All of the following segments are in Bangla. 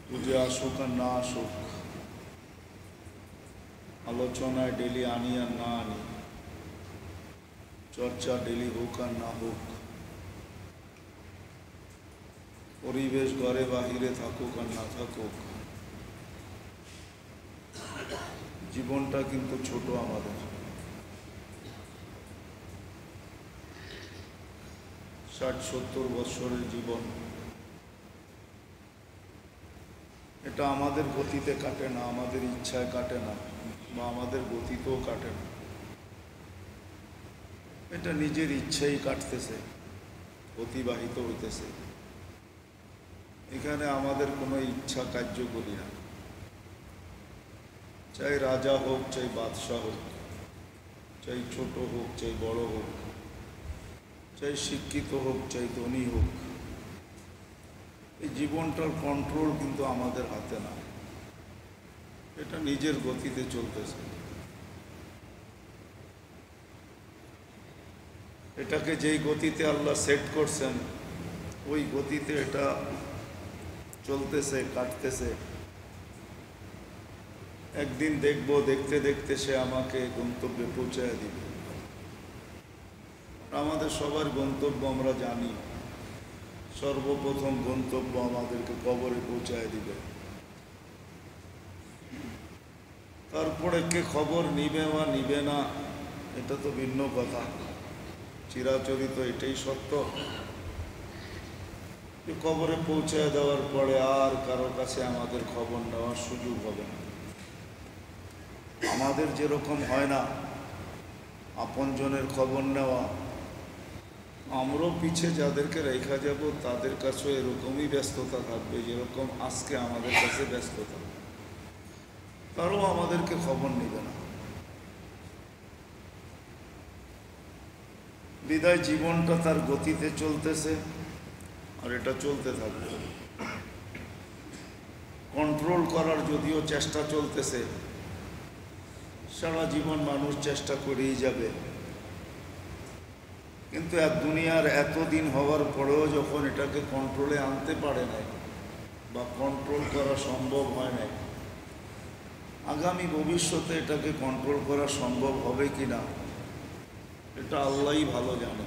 বুঝে আসুক আর না আসুক, আলোচনায় ডেলি আনি আর না আনি, চর্চা ডেলি হোক আর না হোক, পরিবেশ ঘরে বাহিরে থাকুক আর না থাকুক, জীবনটা কিন্তু ছোট আমাদের। 60-70 বছরের জীবন, এটা আমাদের গতিতে কাটে না, আমাদের ইচ্ছায় কাটে না, বা আমাদের গতিতেও কাটে না। এটা নিজের ইচ্ছাই কাটতেছে, অতিবাহিত হইতেছে। এখানে আমাদের কোনো ইচ্ছা কার্য করি না। চাই রাজা হোক, চাই বাদশাহ হোক, চাই ছোট হোক, চাই বড় হোক, চাই শিক্ষিত হোক, চাই ধনী হোক, এই জীবনটার কন্ট্রোল কিন্তু আমাদের হাতে না। এটা নিজের গতিতে চলতেছে। এটাকে যেই গতিতে আল্লাহ সেট করছেন, ওই গতিতে এটা চলতেছে, কাটতেছে। একদিন দেখব, দেখতে দেখতে সে আমাকে গন্তব্যে পৌঁছায় দিবে। আমাদের সবার গন্তব্য আমরা জানি। সর্বপ্রথম গন্তব্য আমাদেরকে কবরে পৌঁছায় দিবে। তারপরে কে খবর নিবে বা নিবে না, এটা তো ভিন্ন কথা। চিরাচরিত এটাই সত্য যে কবরে পৌঁছায় দেওয়ার পরে আর কারো কাছে আমাদের খবর নেওয়ার সুযোগ হবে না। আমাদের যেরকম হয় না আপনজনের খবর নেওয়া, আমরাও পিছে যাদেরকে রেখা যাব তাদের কাছেও এরকমই ব্যস্ততা থাকবে, যেরকম আজকে আমাদের কাছে ব্যস্ততা। তারাও আমাদেরকে খবর নেবে না। বিদায় জীবনটা তার গতিতে চলতেছে, আর এটা চলতে থাকবে। কন্ট্রোল করার যদিও চেষ্টা চলতেছে, সারা জীবন মানুষ চেষ্টা করেই যাবে। কিন্তু দুনিয়ার এতদিন হওয়ার পরেও যখন এটাকে কন্ট্রোলে আনতে পারে নাই, বা কন্ট্রোল করা সম্ভব হয় নাই, আগামী ভবিষ্যতে এটাকে কন্ট্রোল করা সম্ভব হবে কি না, এটা আল্লাহই ভালো জানে।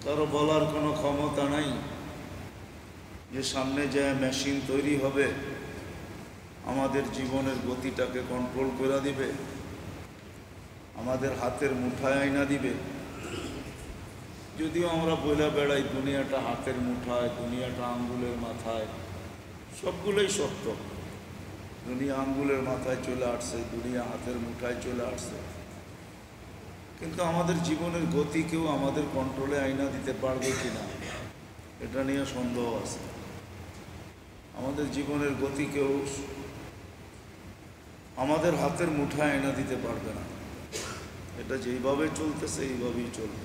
কারো বলার কোনো ক্ষমতা নাই যে সামনে যায় মেশিন তৈরি হবে, আমাদের জীবনের গতিটাকে কন্ট্রোল করে দিবে, আমাদের হাতের মুঠায় আইনা দিবে। যদিও আমরা বইলা বেড়াই দুনিয়াটা হাতের মুঠায়, দুনিয়াটা আঙ্গুলের মাথায়, সবগুলোই সত্য। দুনিয়া আঙ্গুলের মাথায় চলে আসছে, দুনিয়া হাতের মুঠায় চলে আসছে, কিন্তু আমাদের জীবনের গতি কেউ আমাদের কন্ট্রোলে আইনা দিতে পারবে কিনা, এটা নিয়ে সন্দেহ আছে। আমাদের জীবনের গতি কেউ আমাদের হাতের মুঠায় আইনা দিতে পারবে না। এটা যেইভাবে চলতেছে এইভাবেই চলবে।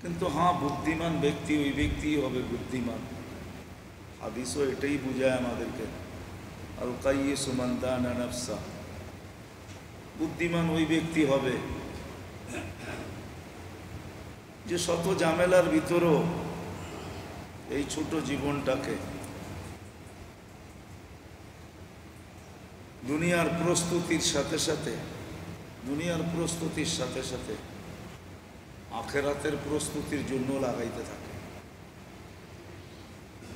কিন্তু হ্যাঁ, বুদ্ধিমান ব্যক্তি ওই ব্যক্তিই হবে বুদ্ধিমান। হাদিসও এটাই বুঝায় আমাদেরকে, আল কাইয়িসু মান দানা নাফসা। বুদ্ধিমান ওই ব্যক্তি হবে যে শত ঝামেলার ভিতরেও এই ছোট জীবনটাকে দুনিয়ার প্রস্তুতির সাথে সাথে আখেরাতের প্রস্তুতির জন্য লাগাইতে থাকে।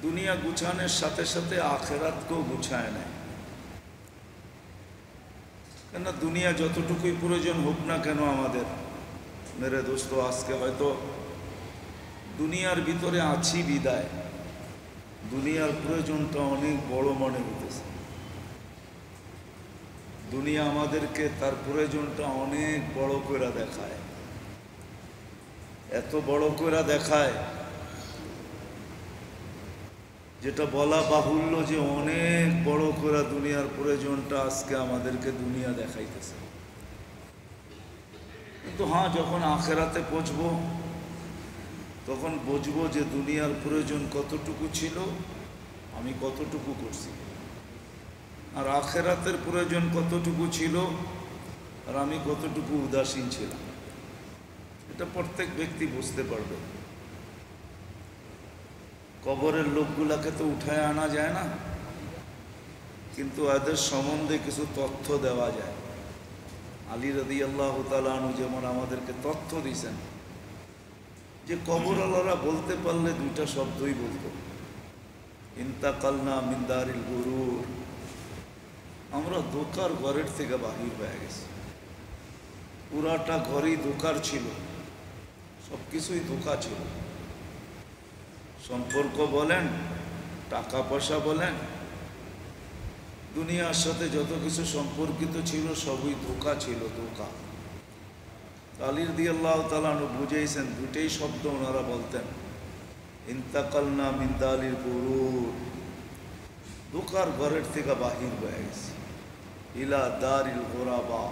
দুনিয়া গুছানোর সাথে সাথে আখেরাতকেও গুছায় নেয়। কেন, দুনিয়া যতটুকুই প্রয়োজন হোক না কেন আমাদের, মেরে দোস্ত, আজকে হয়তো দুনিয়ার ভিতরে আছি বিদায় দুনিয়ার প্রয়োজনটা অনেক বড় মনে হইতেছে। দুনিয়া আমাদেরকে তার প্রয়োজনটা অনেক বড় করে দেখায়, এত বড় করে দেখায় যেটা বলা বাহুল্য যে অনেক বড় করে দুনিয়ার প্রয়োজনটা আজকে আমাদেরকে দুনিয়া দেখাইতেছে। কিন্তু হ্যাঁ, যখন আখেরাতে পৌঁছবো তখন বুঝবো যে দুনিয়ার প্রয়োজন কতটুকু ছিল, আমি কতটুকু করছি, আর আখেরাতের প্রয়োজন কতটুকু ছিল আর আমি কতটুকু উদাসীন ছিলাম। এটা প্রত্যেক ব্যক্তি বুঝতে পারবে। কবরের লোকগুলাকে তো উঠায় আনা যায় না, কিন্তু এদের সম্বন্ধে কিছু তথ্য দেওয়া যায়। আলী রাদিয়াল্লাহু তাআলা আনহু যেমন আমাদেরকে তথ্য দিয়েছেন যে কবরওয়ালারা বলতে পারলে দুইটা শব্দই বলতো, ইন্তাকালনা মিন দারিল গুরুর, আমরা ধোকার ঘরের থেকে বাহির হয়ে গেছি। পুরাটা ঘরই ধোকার ছিল, সব কিছুই ধোকা ছিল। সম্পর্ক বলেন, টাকা পয়সা বলেন, দুনিয়ার সাথে যত কিছু সম্পর্কিত ছিল সবই ধোকা ছিল, ধোকা। আলী রাদিয়াল্লাহু তাআলা আনহু বুঝাইছেন, দুটেই শব্দ ওনারা বলতেন, ইন্তাকালনা মিন দারিল গুরুর, ধোকার ঘরের থেকে বাহির হয়ে গেছি, ইলা দারিল গুরাবা,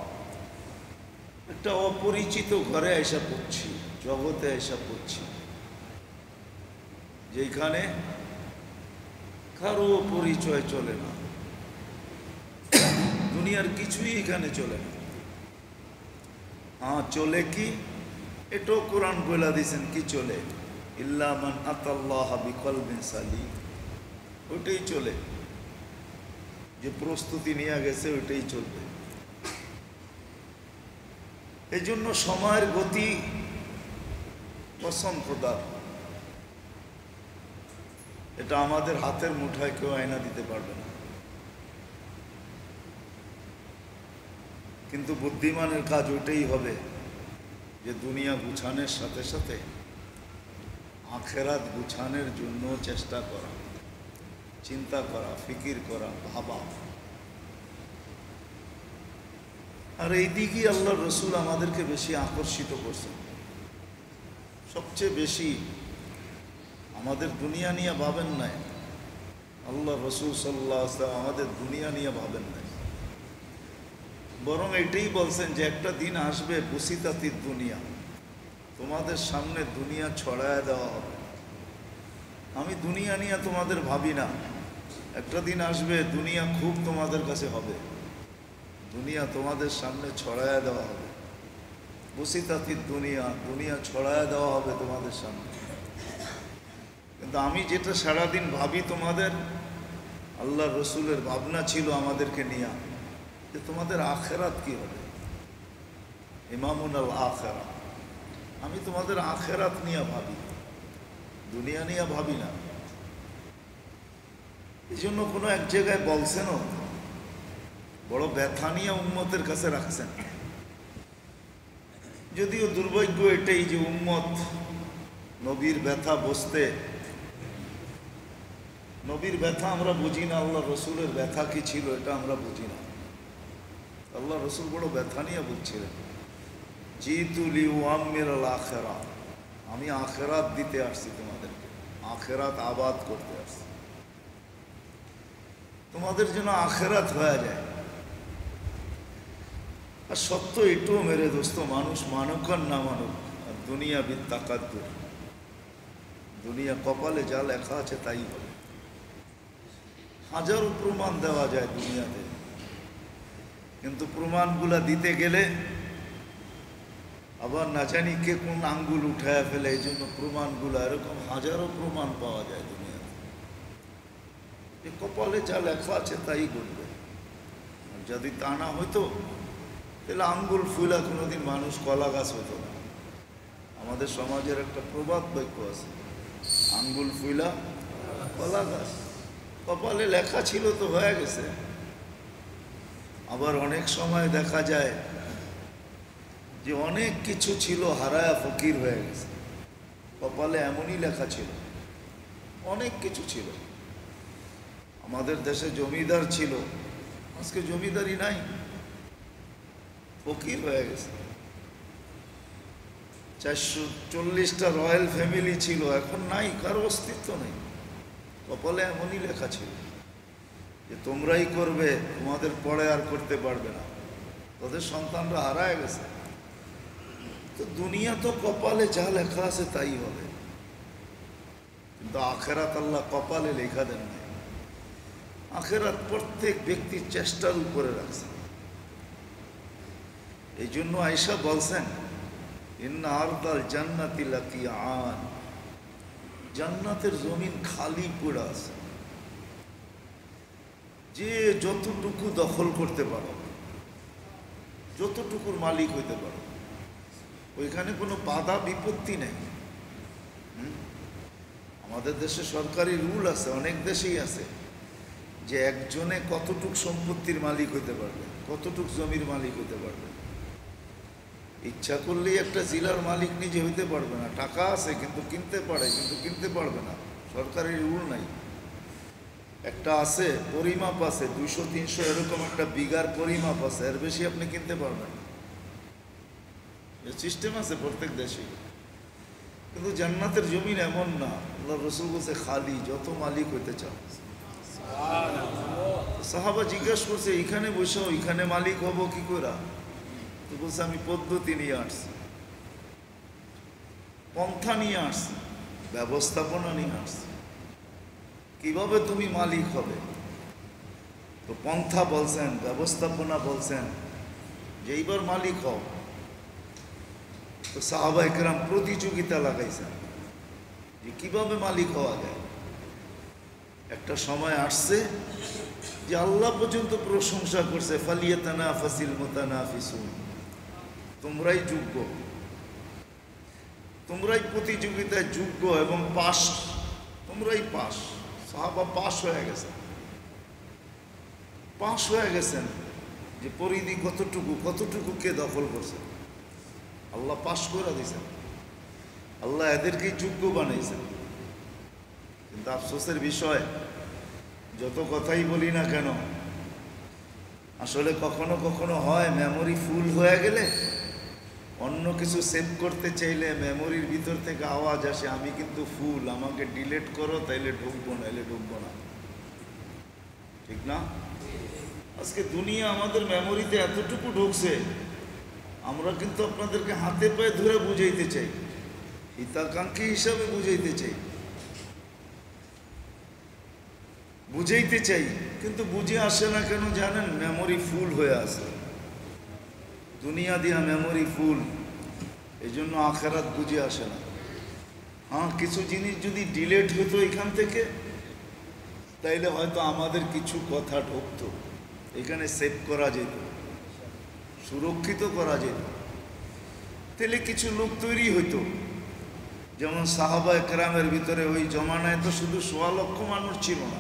একটা অপরিচিত ঘরে এসে পড়ছি, জগতে এসে পড়ছি, যেখানে কারো পরিচয় চলে না, দুনিয়ার কিছুই এখানে চলে না। হ্যাঁ, চলে কি? এটাও কোরআন বলে দিয়েছেন কি চলে, ইল্লা মান আতাল্লাহ বিকলবিন সালিম, ওইটাই চলে, যে প্রস্তুতি নিয়ে গেছে ওইটাই চলবে। এই জন্য সময়ের গতি অসম্প্রদান, এটা আমাদের হাতের মুঠায় কেউ আয়না দিতে পারবে না। কিন্তু বুদ্ধিমানের কাজ ওইটাই হবে যে দুনিয়া গুছানোর সাথে সাথে আখেরাত গুছানোর জন্য চেষ্টা করা, চিন্তা করা, ফিকির করা, ভাবা। আর এই দিকই আল্লাহ রসুল আমাদেরকে বেশি আকর্ষিত করছেন। সবচেয়ে বেশি আমাদের দুনিয়া নিয়ে ভাবেন নাই, আল্লাহ রসুল সাল্লাল্লাহু আলাইহি ওয়াসাল্লাম আমাদের দুনিয়া নিয়ে ভাবেন নাই, বরং এটাই বলছেন যে একটা দিন আসবে বুসিতাতিদ দুনিয়া, তোমাদের সামনে দুনিয়া ছড়ায় দেওয়া হবে। আমি দুনিয়া নিয়ে তোমাদের ভাবি না, একটা দিন আসবে দুনিয়া খুব তোমাদের কাছে হবে, দুনিয়া তোমাদের সামনে ছড়ায় দেওয়া হবে, বুসিতাতিদ দুনিয়া, দুনিয়া ছড়ায় দেওয়া হবে তোমাদের সামনে। কিন্তু আমি যেটা সারাদিন ভাবি তোমাদের, আল্লাহ রসুলের ভাবনা ছিল আমাদেরকে নিয়ে যে তোমাদের আখেরাত কি হবে, ইমামুন আল আখেরা, আমি তোমাদের আখেরাত নিয়ে ভাবি, দুনিয়া নিয়ে ভাবি না। এই জন্য কোনো এক জায়গায় বলছেনও, বড় ব্যথা নিয়ে উম্মতের কাছে রাখছেন। যদিও দুর্ভাগ্য এটাই যে উম্মত নবীর ব্যথা বুঝতে, নবীর ব্যথা আমরা বুঝি না, আল্লাহ রসুলের ব্যথা কি ছিল এটা আমরা বুঝি না। আল্লাহ রসুল বড় ব্যথা নিয়ে বলছিলেন, জিতুলি ওয়াম্মির আল আখেরা, আমি আখেরাত দিতে আসছি তোমাদেরকে, আখেরাত আবাদ করতে আসছি, তোমাদের যেন আখেরাত হয়ে যায়। আর সত্য এটুও মেরে দোস্ত, মানুষ মানুক আর না মানুক, আর দুনিয়া বিত্তাকাদ্দুর, দুনিয়া কপালে যা লেখা আছে তাই হবে। হাজারো প্রমাণ দেওয়া যায় দুনিয়াতে, কিন্তু প্রমাণগুলা দিতে গেলে আবার না জানি কে কোন আঙ্গুল উঠায় ফেলে, এই জন্য প্রমাণগুলো এরকম হাজারো প্রমাণ পাওয়া যায় দুনিয়াতে, যে কপালে যা লেখা আছে তাই ঘটবে। যদি তা না হইতো তাহলে আঙ্গুল ফুলা কোনোদিন মানুষ কলা গাছ হতো না। আমাদের সমাজের একটা প্রবাদ বাক্য আছে, আঙ্গুল ফুলা কলা গাছ, কপালে লেখা ছিল তো হয়ে গেছে। আবার অনেক সময় দেখা যায় যে অনেক কিছু ছিল হারায়া ফকির হয়ে গেছে, কপালে এমনই লেখা ছিল, অনেক কিছু ছিল। আমাদের দেশে জমিদার ছিল, আজকে জমিদারি নাই, ফকির হয়ে গেছে। 440টা রয়্যাল ফ্যামিলি ছিল, এখন নাই, কারো অস্তিত্ব নেই, কপালে এমনই লেখা ছিল যে তোমরাই করবে, তোমাদের পরে আর করতে পারবে না, তাদের সন্তানরা হারায় গেছে। তো দুনিয়া তো কপালে যা লেখা আছে তাই হবে, কিন্তু আখেরাত আল্লাহ কপালে লেখা দেন নাই, আখেরাত প্রত্যেক ব্যক্তির চেষ্টার উপরে রাখছে। এই জন্য আয়েশা বলছেন, ইন্না আরদাল জান্নাতি লাকিআন, জান্নাতের জমিন খালি পড়ে আছে, যে যতটুকু দখল করতে পারো, যতটুকুর মালিক হইতে পারো, ওইখানে কোনো বাধা বিপত্তি নেই। আমাদের দেশে সরকারি রুল আছে, অনেক দেশেই আছে, যে একজনে কতটুক সম্পত্তির মালিক হইতে পারবে, কতটুক জমির মালিক হইতে পারবে। ইচ্ছা করলেই একটা জেলার মালিক নিজে হইতে পারবে না, টাকা আছে কিন্তু কিনতে পারে, কিন্তু কিনতে পারবে না, সরকারি রুল নাই। একটা আছে পরিমাপ আছে, 200-300 এরকম একটা বিঘার পরিমাপ আছে, এর বেশি আপনি কিনতে পারবেন না, এর সিস্টেম আছে প্রত্যেক দেশে। কিন্তু জান্নাতের জমিন এমন না, আল্লাহ রসুল বলছে খালি, যত মালিক হইতে চাও। সাহাবা জিজ্ঞাসা করছে এখানে বসে ওইখানে মালিক হব কি করে? তো বলছে আমি পদ্ধতি নিয়ে আসছি, পন্থা নিয়ে আসছি, ব্যবস্থাপনা নিয়ে আসছি, কিভাবে তুমি মালিক হবে। তো পন্থা বলছেন, ব্যবস্থাপনা বলছেন, যে এইবার মালিক হও। তো সাহাবা একরাম প্রতিযোগিতা লাগাইছেন যে কিভাবে মালিক হওয়া যায়। একটা সময় আসছে যে আল্লাহ পর্যন্ত প্রশংসা করছে, ফালিয়াতানাফাসিল মুতানাফিসুন, তোমরাই যোগ্য, তোমরাই প্রতিযোগিতায় যোগ্য এবং পাস, তোমরাই পাস। সাহাবা পাস হয়ে গেছেন, পাস হয়ে গেছেন যে পরিধি কতটুকু, কতটুকু কে দখল করছে, আল্লাহ পাস করে দিয়েছেন, আল্লাহ এদেরকেই যোগ্য বানাইছেন। কিন্তু আফসোসের বিষয়, যত কথাই বলি না কেন, আসলে কখনো কখনো হয় মেমোরি ফুল হয়ে গেলে, অন্য কিছু সেভ করতে চাইলে মেমোরির ভিতর থেকে আওয়াজ আসে, আমি কিন্তু ফুল, আমাকে ডিলিট করো, তাইলে ঢুকবো, নাইলে ঢুকবো না। ঠিক না? আজকে দুনিয়া আমাদের মেমোরিতে এতটুকু ঢুকছে, আমরা কিন্তু আপনাদেরকে হাতে পায়ে ধরে বুঝাইতে চাই, হিতাকাঙ্ক্ষী হিসাবে বুঝাইতে চাই, বুঝাইতে চাই, কিন্তু বুঝে আসে না কেন জানেন? মেমোরি ফুল হয়ে আসে, দুনিয়া দিয়া মেমোরি ফুল, এই জন্য আখেরাত বুঝে আসে না। হ্যাঁ, কিছু জিনিস যদি ডিলেট হতো এখান থেকে, তাইলে হয়তো আমাদের কিছু কথা ঢুকতো, এখানে সেভ করা যেত, সুরক্ষিত করা যেত, তাহলে কিছু লোক তৈরি হইতো। যেমন সাহাবা একরামের ভিতরে ওই জমানায় তো শুধু 1.25 লক্ষ মানুষ ছিল না,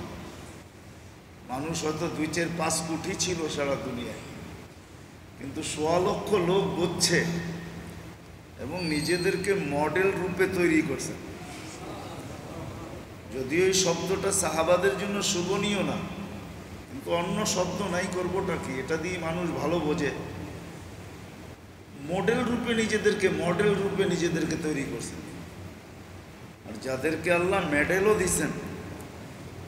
মানুষ হয়তো 2-4-5 কোটি ছিল সারা দুনিয়ায়, কিন্তু 1.25 লক্ষ লোক বুঝছে এবং নিজেদেরকে মডেল রূপে তৈরি করছে। যদিও এই শব্দটা সাহাবাদের জন্য শোভনীয় না, কিন্তু অন্য শব্দ নাই, করবোটা কি, এটা দিয়ে মানুষ ভালো বোঝে। মডেল রূপে নিজেদেরকে তৈরি করছে। আর যাদেরকে আল্লাহ মেডেলও দিছেন,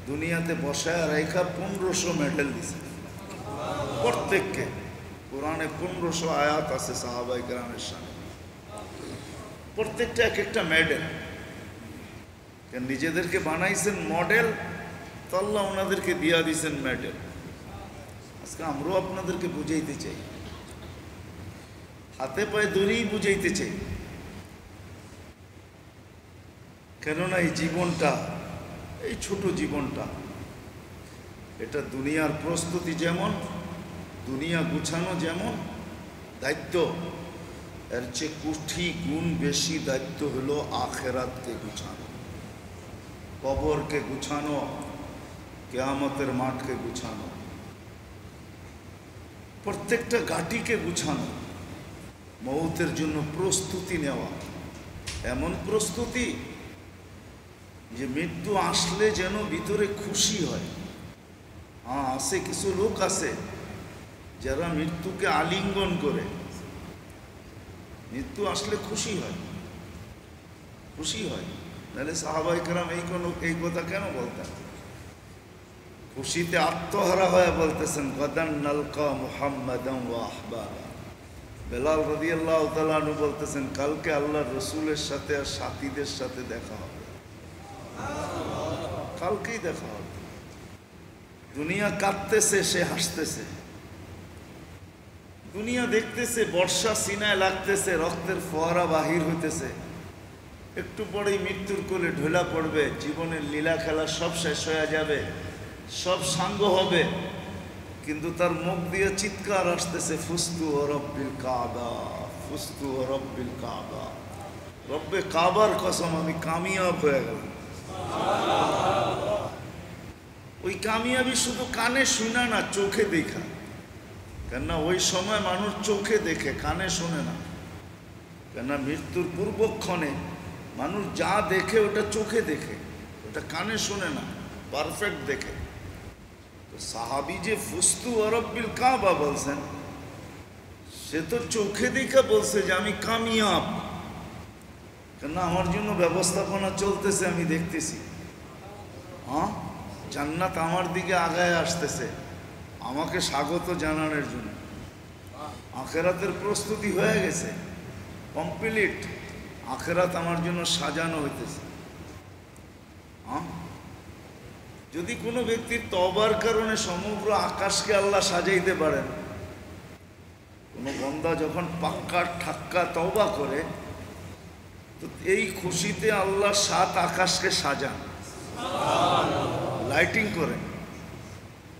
দুনিয়াতে বসায় রেখা 1500 মেডেল দিছেন প্রত্যেককে। কোরআনে 1500 আয়াত আছে সাহাবায়ে কেরামের সামনে, প্রত্যেকটা এক একটা মেডেল। নিজেদেরকে বানাইছেন মডেল, তো আল্লাহ ওনাদেরকে দিয়া দিছেন মেডেল। আজকে আমরাও আপনাদেরকে বুঝাইতে চাই, হাতে পায়ে ধরেই বুঝাইতে চাই, কেননা এই জীবনটা, এই ছোট জীবনটা, এটা দুনিয়ার প্রস্তুতি যেমন, দুনিয়া গুছানো যেমন দায়িত্ব, এর চেয়ে কোটি গুণ বেশি দায়িত্ব হলো আখেরাতকে গুছানো, কবরকে গুছানো, কিয়ামতের মাঠকে গুছানো, প্রত্যেকটা ঘাটিকে গুছানো, মৌতের জন্য প্রস্তুতি নেওয়া, এমন প্রস্তুতি যে মৃত্যু আসলে যেন ভিতরে খুশি হয়। হ্যাঁ, আছে কিছু লোক আছে যারা মৃত্যুকে আলিঙ্গন করে, মৃত্যু আসলে খুশি হয়, খুশি হয়। নাহলে সাহাবায়ে কেরাম এই কথা কেন বলতেন? খুশিতে আত্মহারা হয়ে বলতেছেন, গদান নালকা মুহাম্মাদান ওয়া আহবাবা। বেলাল রাদিয়াল্লাহু তাআলা আনহু বলতেছেন, কালকে আল্লাহর রসুলের সাথে আর সাথীদের সাথে দেখা হবে, কালকেই দেখা হবে। দুনিয়া কাঁদতেছে, সে হাসতেছে, দুনিয়া দেখতেছে বর্ষা সিনায় লাগতেছে, রক্তের ফোয়ারা বাহির হইতেছে, একটু পরেই মৃত্যুর কোলে ঢোলা পড়বে, জীবনের লীলা খেলা সব শেষ হয়ে যাবে, সব সাঙ্গ হবে, কিন্তু তার মুখ দিয়ে চিৎকার আসতেছে, ফুস্তু ও রব্বিল কাবা, ফুস্তু ও রব্বিল কাবা, রব্বে কাবার কসম আমি কামিয়াব হয়ে গেলাম। ওই কামিয়াবি শুধু কানে শুনে না, চোখে দেখা। কেননা ওই সময় মানুষ চোখে দেখে, কানে শোনে না। কেননা মৃত্যুর পূর্বক্ষণে মানুষ যা দেখে ওটা চোখে দেখে, ওটা কানে শোনে না, পারফেক্ট দেখে। তো সাহাবি যে ফুস্তু রব্বিল কাবা বলছেন, সে তো চোখে দেখে বলছে যে আমি কামিয়াব। কেননা আমার জন্য ব্যবস্থাপনা চলতেছে, আমি দেখতেছি। হ্যাঁ, জান্নাত আমার দিকে আগায় আসতেছে আমাকে স্বাগত জানানোর জন্য। আখেরাতের প্রস্তুতি হয়ে গেছে, কমপ্লিট। আখেরাত আমার জন্য সাজানো হইতেছে। হ্যাঁ, যদি কোনো ব্যক্তির তওবার কারণে সমগ্র আকাশকে আল্লাহ সাজাইতে পারেন, কোনো বান্দা যখন পাক্কা ঠাক্কা তওবা করে, তো এই খুশিতে আল্লাহ 7 আকাশকে সাজান, লাইটিং করেন।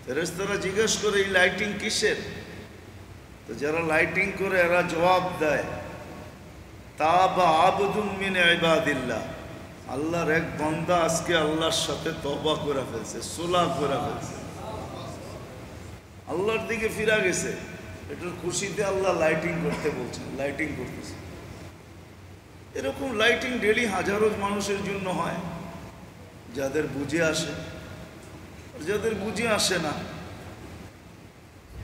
ফেরেশতারা জিজ্ঞেস করে এই লাইটিং কিসের? তো যারা লাইটিং করে এরা জবাব দেয়, তাবা আবদুম মিন ইবাদিল্লাহ, আল্লাহর এক বান্দা আজকে আল্লাহর সাথে তওবা করে ফেলছে, সুলহ করে ফেলছে, আল্লাহর দিকে ফিরা গেছে। এটার খুশিতে আল্লাহ লাইটিং করতে বলছেন, লাইটিং করতেছে। এরকম লাইটিং ডেলি হাজারো মানুষের জন্য হয়, যাদের বুঝে আসে। যাদের বুঝে আসে না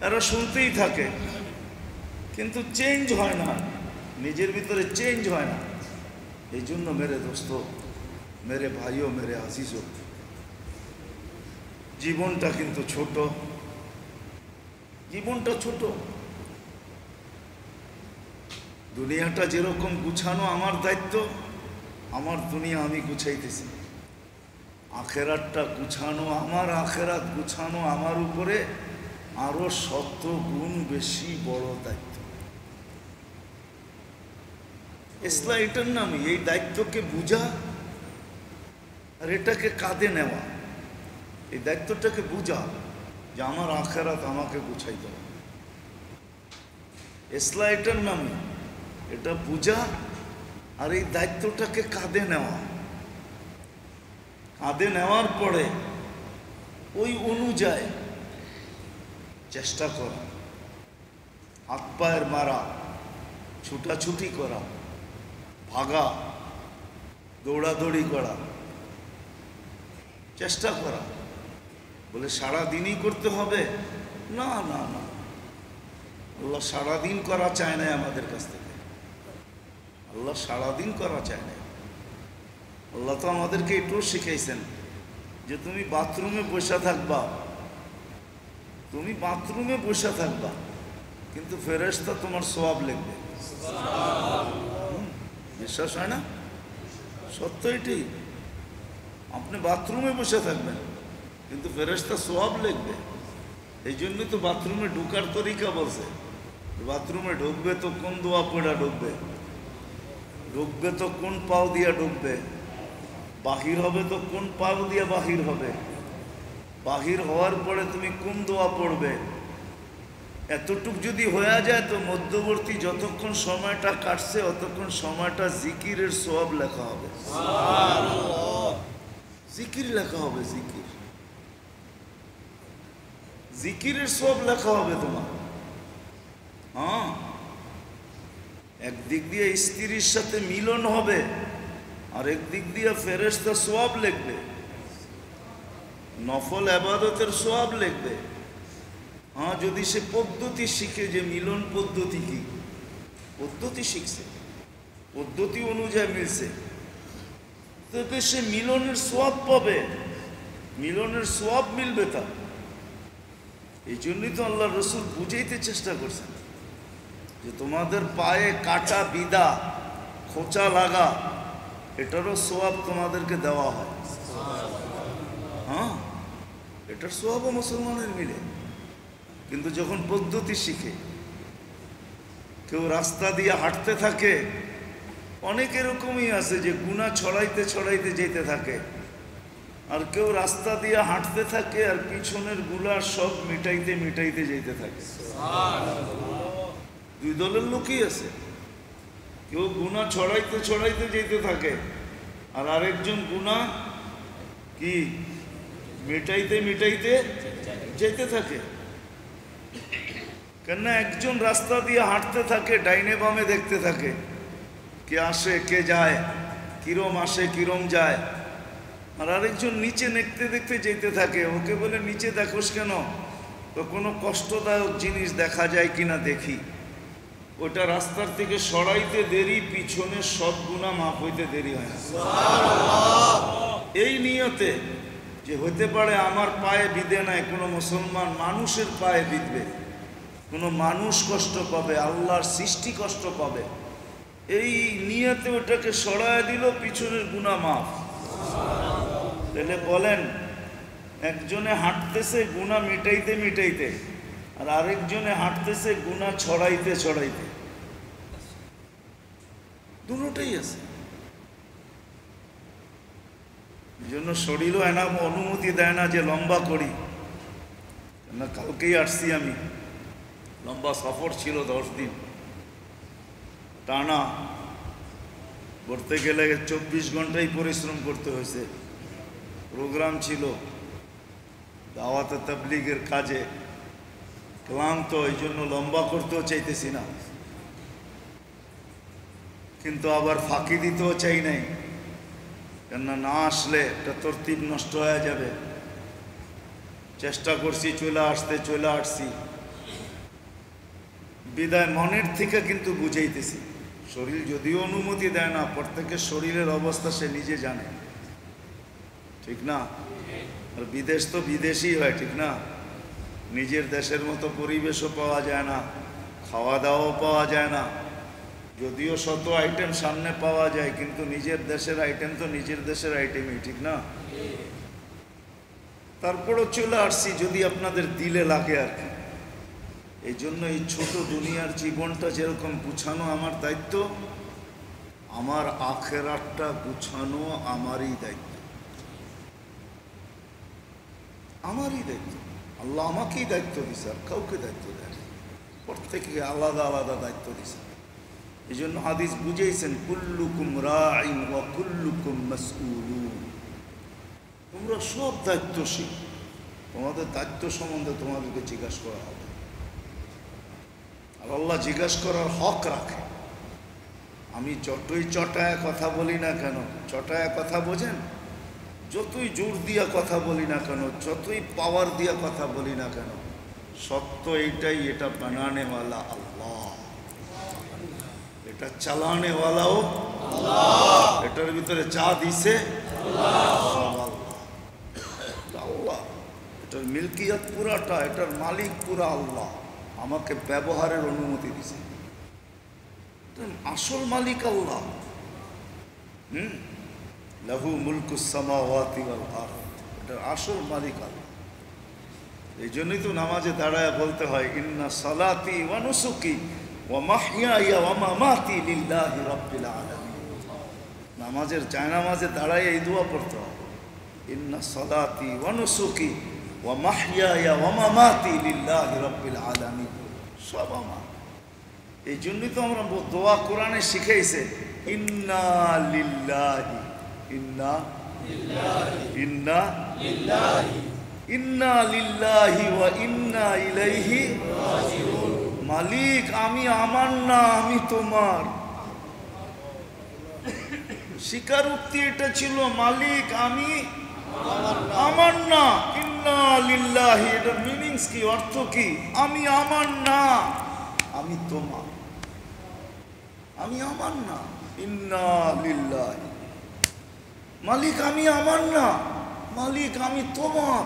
এরা শুনতেই থাকে, কিন্তু চেঞ্জ হয় না, নিজের ভিতরে চেঞ্জ হয় না। এই জন্য মেরে দোস্ত, মেরে ভাইও, মেরে আজিজও, জীবনটা কিন্তু ছোট, জীবনটা ছোট। দুনিয়াটা যেরকম গুছানো আমার দায়িত্ব, আমার দুনিয়া আমি গুছাইতেছি। আখেরাতটা গুছানো আমার, আখেরাত গুছানো আমার উপরে আরো 100 গুণ বেশি বড় দায়িত্ব। ইসলাম এটার নামই, এই দায়িত্বকে বুঝা আর এটাকে কাঁধে নেওয়া। এই দায়িত্বটাকে বুঝা যে আমার আখেরাত আমাকে গুছাইতে হবে। ইসলাম এটার নামই, এটা বুঝা আর এই দায়িত্বটাকে কাঁধে নেওয়া। কাঁধে নেওয়ার পরে ওই অনুযায়ী চেষ্টা করা, হাত পায়ের মারা, ছুটাছুটি করা, ভাগা, দৌড়াদৌড়ি করা, চেষ্টা করা। বলে সারাদিনই করতে হবে? না না না, আল্লাহ সারাদিন করা চায় না আমাদের কাছ থেকে। আল্লাহ সারাদিন করা চায় না। আল্লাহ তো আমাদেরকে এটাও শিখাইছেন যে তুমি বাথরুমে বসে থাকবা, তুমি বাথরুমে বসে থাকবা, কিন্তু ফেরেশতা তোমার সওয়াব লিখবে। বিশ্বাস হয় না? সত্য এটি। আপনি বাথরুমে বসে থাকবেন, কিন্তু ফেরেশতা সওয়াব লিখবে। এই জন্যই তো বাথরুমে ঢোকার তরিকা বলছে। বাথরুমে ঢুকবে তো কোন দোয়া পড়া ঢুকবে, ঢুকবে তো কোন পাও দিয়া ঢুকবে, বাহির হবে তো কোন পাও দিয়া বাহির হবে, বাহির হওয়ার পরে তুমি কোন দোয়া পড়বে। এতটুক যদি হয়ে যায় তো মধ্যবর্তী যতক্ষণ সময়টা কাটছে অতক্ষণ সময়টা জিকিরের সওয়াব লেখা হবে। জিকির লেখা হবে, জিকির, জিকিরের সওয়াব লেখা হবে তোমার। হ্যাঁ, একদিক দিয়ে স্ত্রীর সাথে মিলন হবে, আর একদিক দিয়ে ফেরেশতা সওয়াব লিখবে, নফল ইবাদতের সওয়াব লিখবে। হ্যাঁ, যদি সে পদ্ধতি শিখে যে মিলন পদ্ধতি কি, পদ্ধতি শিখছে, পদ্ধতি অনুযায়ী মিলছে, তবে সে মিলনের সওয়াব পাবে, মিলনের সওয়াব মিলবে তার। এই জন্যই তো আল্লাহ রসুল বুঝাইতে চেষ্টা করছেন যে তোমাদের পায়ে কাটা বিদা, খোঁচা লাগা, এটারও সওয়াব তোমাদেরকে দেওয়া হয়। হ্যাঁ, এটার সওয়াবও মুসলমানের মিলে। কিন্তু যখন পদ্ধতি শিখে, কেউ রাস্তা দিয়ে হাঁটতে থাকে, অনেক এরকমই আছে যে গুনাহ ছড়াইতে ছড়াইতে যেতে থাকে, আর কেউ রাস্তা দিয়ে হাঁটতে থাকে আর পিছনের গুলা সব মিটাইতে মিটাইতে যেতে থাকে। দুই দলের লোকই আছে, কেউ গুনাহ ছড়াইতে ছড়াইতে যেতে থাকে আর আরেকজন গুনাহ কি মিটাইতে মিটাইতে যেতে থাকে। কেননা একজন রাস্তা দিয়ে হাঁটতে থাকে, ডাইনে বামে দেখতে থাকে কে আসে কে যায়, কিরম আসে কিরম যায়, আর আরেকজন নিচে দেখতে দেখতে যেতে থাকে। ওকে বলে নিচে দেখোস কেন? তো কোনো কষ্টদায়ক জিনিস দেখা যায় কিনা দেখি। ওটা রাস্তার থেকে সরাইতে দেরি, পিছনে সব গুনাহ মাফ হইতে দেরি হয় না। এই নিয়তে যে হতে পারে আমার পায়ে বিধে নাই, কোনো মুসলমান মানুষের পায়ে বিধবে, কোনো মানুষ কষ্ট পাবে, আল্লাহর সৃষ্টি কষ্ট পাবে, এই নিয়তে ওটাকে সরায় দিল, পিছনের গুনাহ মাফ। তাহলে বলেন, একজনে হাঁটতেছে গুনাহ মিটাইতে মিটাইতে আর আরেকজনে হাঁটতেছে গুনাহ ছড়াইতে ছড়াইতে, দুটোই আছে। এই জন্য শরীরও এনাম অনুমতি দেয় না যে লম্বা করি। না, কালকেই আসছি আমি, লম্বা সফর ছিল 10 দিন টানা, করতে গেলে 24 ঘন্টাই পরিশ্রম করতে হয়েছে। প্রোগ্রাম ছিল, দাওয়াত তাবলীগের কাজে, ক্লান্ত, এই জন্য লম্বা করতেও চাইতেছি না, কিন্তু আবার ফাঁকি দিতেও চাই নাই, কেননা না আসলে একটা তরতিব নষ্ট হয়ে যাবে। চেষ্টা করছি চলে আসছি, বিদায় মনের থেকে কিন্তু বুঝাইতেছি। শরীর যদিও অনুমতি দেয় না, প্রত্যেকের শরীরের অবস্থা সে নিজে জানে, ঠিক না? আর বিদেশ তো বিদেশই হয়, ঠিক না? নিজের দেশের মতো পরিবেশও পাওয়া যায় না, খাওয়া দাওয়াও পাওয়া যায় না। যদিও শত আইটেম সামনে পাওয়া যায়, কিন্তু নিজের দেশের আইটেম তো নিজের দেশের আইটেমই, ঠিক না? তারপরও চলে আসছি যদি আপনাদের দিলে লাগে আর কি। এই জন্য এই ছোট দুনিয়ার জীবনটা যেরকম গুছানো আমার দায়িত্ব, আমার আখেরাতটা গুছানো আমারই দায়িত্ব, আমারই দায়িত্ব। আল্লাহ আমাকেই দায়িত্ব দিছে, আর কাউকে দায়িত্ব দেয়, প্রত্যেকে আলাদা আলাদা দায়িত্ব দিছে। এই জন্য হাদিস বুঝেছেন, কুল্লুকুম রাইন ওয়া কুল্লুকুম মাসউলুন, তোমরা সব দায়িত্বশীল, তোমাদের দায়িত্ব সম্বন্ধে তোমাদেরকে জিজ্ঞাসা করা হবে। আর আল্লাহ জিজ্ঞাসা করার হক রাখে। আমি যতই চটায় কথা বলি না কেন, চটায় কথা বোঝেন, যতই জোর দিয়া কথা বলি না কেন, যতই পাওয়ার দিয়া কথা বলি না কেন, সত্য এইটাই, এটা বানানেওয়ালা আল্লাহ, এটা চালানেওয়ালাও আল্লাহ, এটার ভিতরে যা দিছে আল্লাহ, এটার মিল্কিয়াত পুরাটা, এটার মালিক পুরা আল্লাহ, আমাকে ব্যবহারের অনুমতি দিছে। আসল মালিক আল্লাহ। লাহু মুলকুস সামাওয়াতি ওয়াল আরদ, এটার আসল মালিক আল্লাহ। এই জন্যই তো নামাজে দাঁড়ায় বলতে হয়, ইন্না সালাতি ওয়া নুসুকি ওয়া মাহইয়ায়া ওয়া মামাতি লিল্লাহি রাব্বিল আলামিন। নামাজের জায়নামাজে দাঁড়ায় এই দোয়া পড়তে হয়, ইন্না সালাতি ওয়া নুসুকি ওয়া মাহইয়ায়া ওয়া মামাতি লিল্লাহি রাব্বিল আলামিন, সব আমার। এই জন্যই তো আমরা দোয়া কোরআনে শিখাইছে, ইন্না লিল্লাহি, ইন্না ইন্না ইন্না লিল্লাহি ওয়া ইন্না ইলাইহি রাজিউন। মালিক আমি আমার না, আমি তোমার। স্বীকারোক্তি এটা ছিল, মালিক আমি আমার না, ইন্না লিল্লাহি, এটার মিনিংস কি, অর্থ কি? আমি আমার না, আমি তোমার। আমি আমার না, ইন্না লিল্লাহি, মালিক আমি আমার না, মালিক আমি তোমার।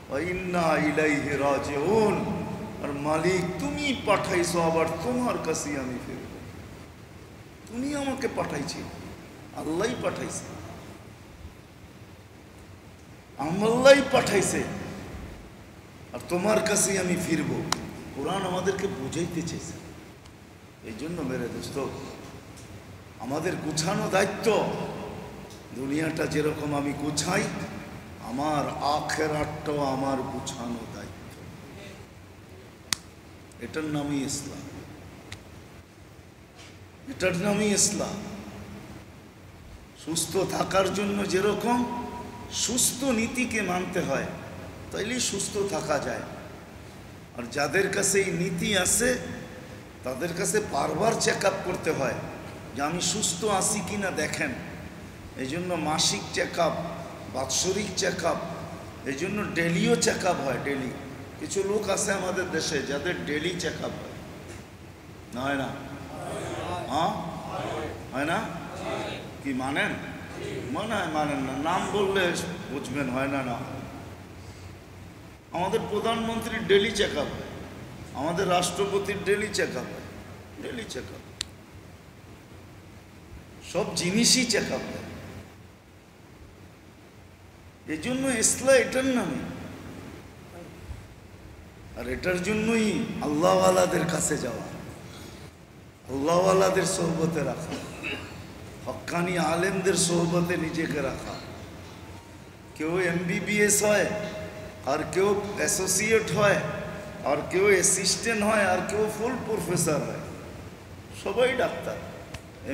ওয়া ইন্না ইলাইহি রাজিউন, আর মালিক তুমি পাঠাইছো, আবার তোমার কাছে আমি ফিরব। তুমি আমাকে পাঠাইছি, আল্লাহই পাঠাইছে, আল্লাহই পাঠাইছে, আর তোমার কাছেই আমি ফিরব। কোরআন আমাদেরকে বুঝাইতে চেয়েছে। এই জন্য মেরে দোস্ত, আমাদের গুছানো দায়িত্ব। দুনিয়াটা যেরকম আমি গুছাই, আমার আখিরাতটাও আমার গুছানো দায়িত্ব। এটার নামই ইসলাম, এটার নামই ইসলাম। সুস্থ থাকার জন্য যেরকম সুস্থ নীতিকে মানতে হয়, তাইলেই সুস্থ থাকা যায়। আর যাদের কাছে এই নীতি আছে তাদের কাছে বারবার চেক আপ করতে হয় যে আমি সুস্থ আছি কিনা দেখেন। এই জন্য মাসিক চেক আপ, বাৎসরিক চেক আপ, এই জন্য ডেলিও চেক আপ হয়। ডেলি কিছু লোক আছে আমাদের দেশে যাদের ডেলি চেক আপ হয়, না হয় না? হ্যাঁ হয় না? কি মানেন? মনে হয় মানেন না, নাম বললে বুঝবেন হয় না। না, আমাদের প্রধানমন্ত্রীর ডেলি চেক আপ হয়, আমাদের রাষ্ট্রপতির ডেলি চেক আপ হয়, ডেলি চেক আপ, সব জিনিসই চেক আপ হয়। এই জন্য ইসলাম এটার নামে। আর এটার জন্যই আল্লাহওয়ালাদের কাছে যাওয়া, আল্লাহওয়ালাদের সোহবতে রাখা, হক্কানি আলেমদের সোহবতে নিজেকে রাখা। কেউ MBBS হয়, আর কেউ অ্যাসোসিয়েট হয়, আর কেউ অ্যাসিস্ট্যান্ট হয়, আর কেউ ফুল প্রফেসর হয়। সবাই ডাক্তার,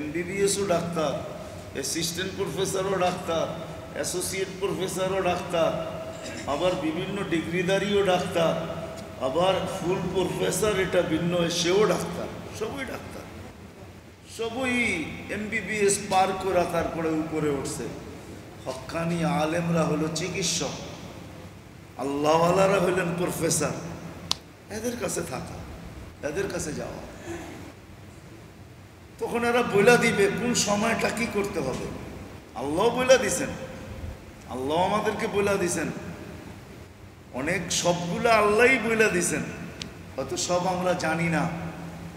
MBBSও ডাক্তার, অ্যাসিস্ট্যান্ট প্রফেসরও ডাক্তার, অ্যাসোসিয়েট প্রফেসরও ডাক্তার, আবার বিভিন্ন ডিগ্রিধারীও ডাক্তার, আবার ফুল প্রফেসর এটা ভিন্ন, সেও ডাক্তার। সবই ডাক্তার, সবই MBBS পার করা তারপরে উপরে উঠছে। হক্কানি আলেমরা হলো চিকিৎসক, আল্লাহওয়ালারা হলেন প্রফেসর। এদের কাছে থাকা, এদের কাছে যাওয়া, তখন এরা বইলা দিবে কোন সময়টা কি করতে হবে। আল্লাহ বইলা দিছেন, আল্লাহ আমাদেরকে বইলা দিছেন অনেক, সবগুলো আল্লাহই বইলা দিছেন, হয়তো সব আমরা জানি না।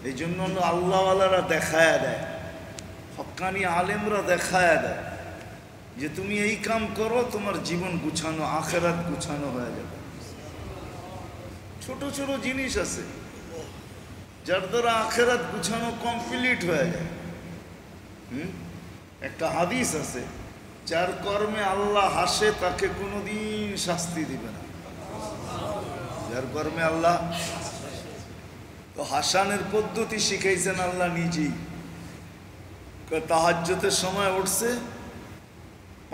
এই জন্য আল্লাহওয়ালারা দেখায়া দেয়, হক্কানি আলেমরা দেখায়া দেয় যে তুমি এই কাম করো, তোমার জীবন গুছানো, আখিরাত গুছানো হয়ে যাবে। ছোট ছোট জিনিস আছে যার দ্বারা আখিরাত গুছানো কমপ্লিট হয়ে যায়। একটা হাদিস আছে, যার কর্মে আল্লাহ হাসে তাকে কোনোদিন শাস্তি দিবে না। যার কর্মে আল্লাহ, তো হাসানের পদ্ধতি শিখাইছেন আল্লাহ নিজেই। তাহাজ্জুদের সময় উঠছে,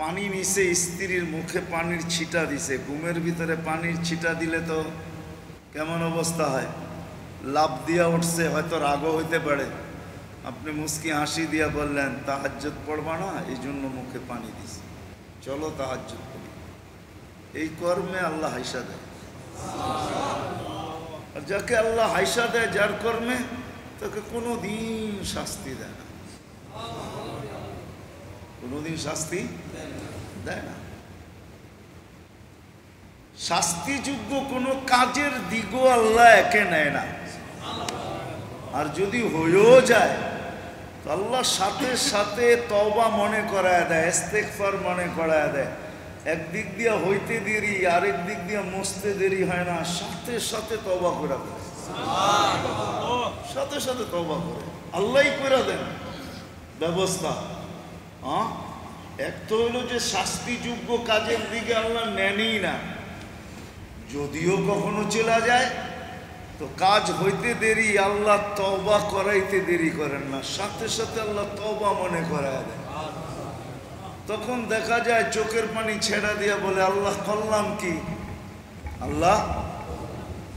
পানি নিচে, স্ত্রীর মুখে পানির ছিটা দিছে। ঘুমের ভিতরে পানির ছিটা দিলে তো কেমন অবস্থা হয়? লাভ দিয়া উঠছে, হয়তো রাগও হইতে পারে। আপনি মুস্কি হাসি দিয়া বললেন তাহাজ্জুদ পড়বা না, এই জন্য মুখে পানি দিছে, চলো তাহাজ্জুদ পড়ি। এই কর্মে আল্লাহ হাইসা দেয়। আর যাকে আল্লাহ হাইসা দেয়, যার কর্মে, তাকে কোনোদিন শাস্তি দেয় না, কোনোদিন শাস্তি দেয় না। শাস্তিযোগ্য কোনো কাজের দিকও আল্লাহ একে নেয় না। আর যদি হয়েও যায় তো আল্লাহ সাথে সাথে তওবা মনে করায় দেয়, ইস্তেগফার মনে করায় দেয়। একদিক দিয়ে হইতে দেরি, আরেক দিক দিয়ে মসতে দেরি হয় না, সাথে সাথে তওবা করে দেয়, সাথে সাথে তওবা করে আল্লাহই করে দেন ব্যবস্থা। হ্যাঁ, এক তো হইল যে শাস্তিযোগ্য কাজের দিকে আল্লাহ নেনই না। যদিও কখনো চলে যায় তো কাজ হইতে দেরি, আল্লাহ তওবা করাইতে দেরি করেন না, সাথে সাথে আল্লাহ তওবা মনে করায় দেয়। তখন দেখা যায় চোখের পানি ছেড়া দিয়া বলে আল্লাহ করলাম কি, আল্লাহ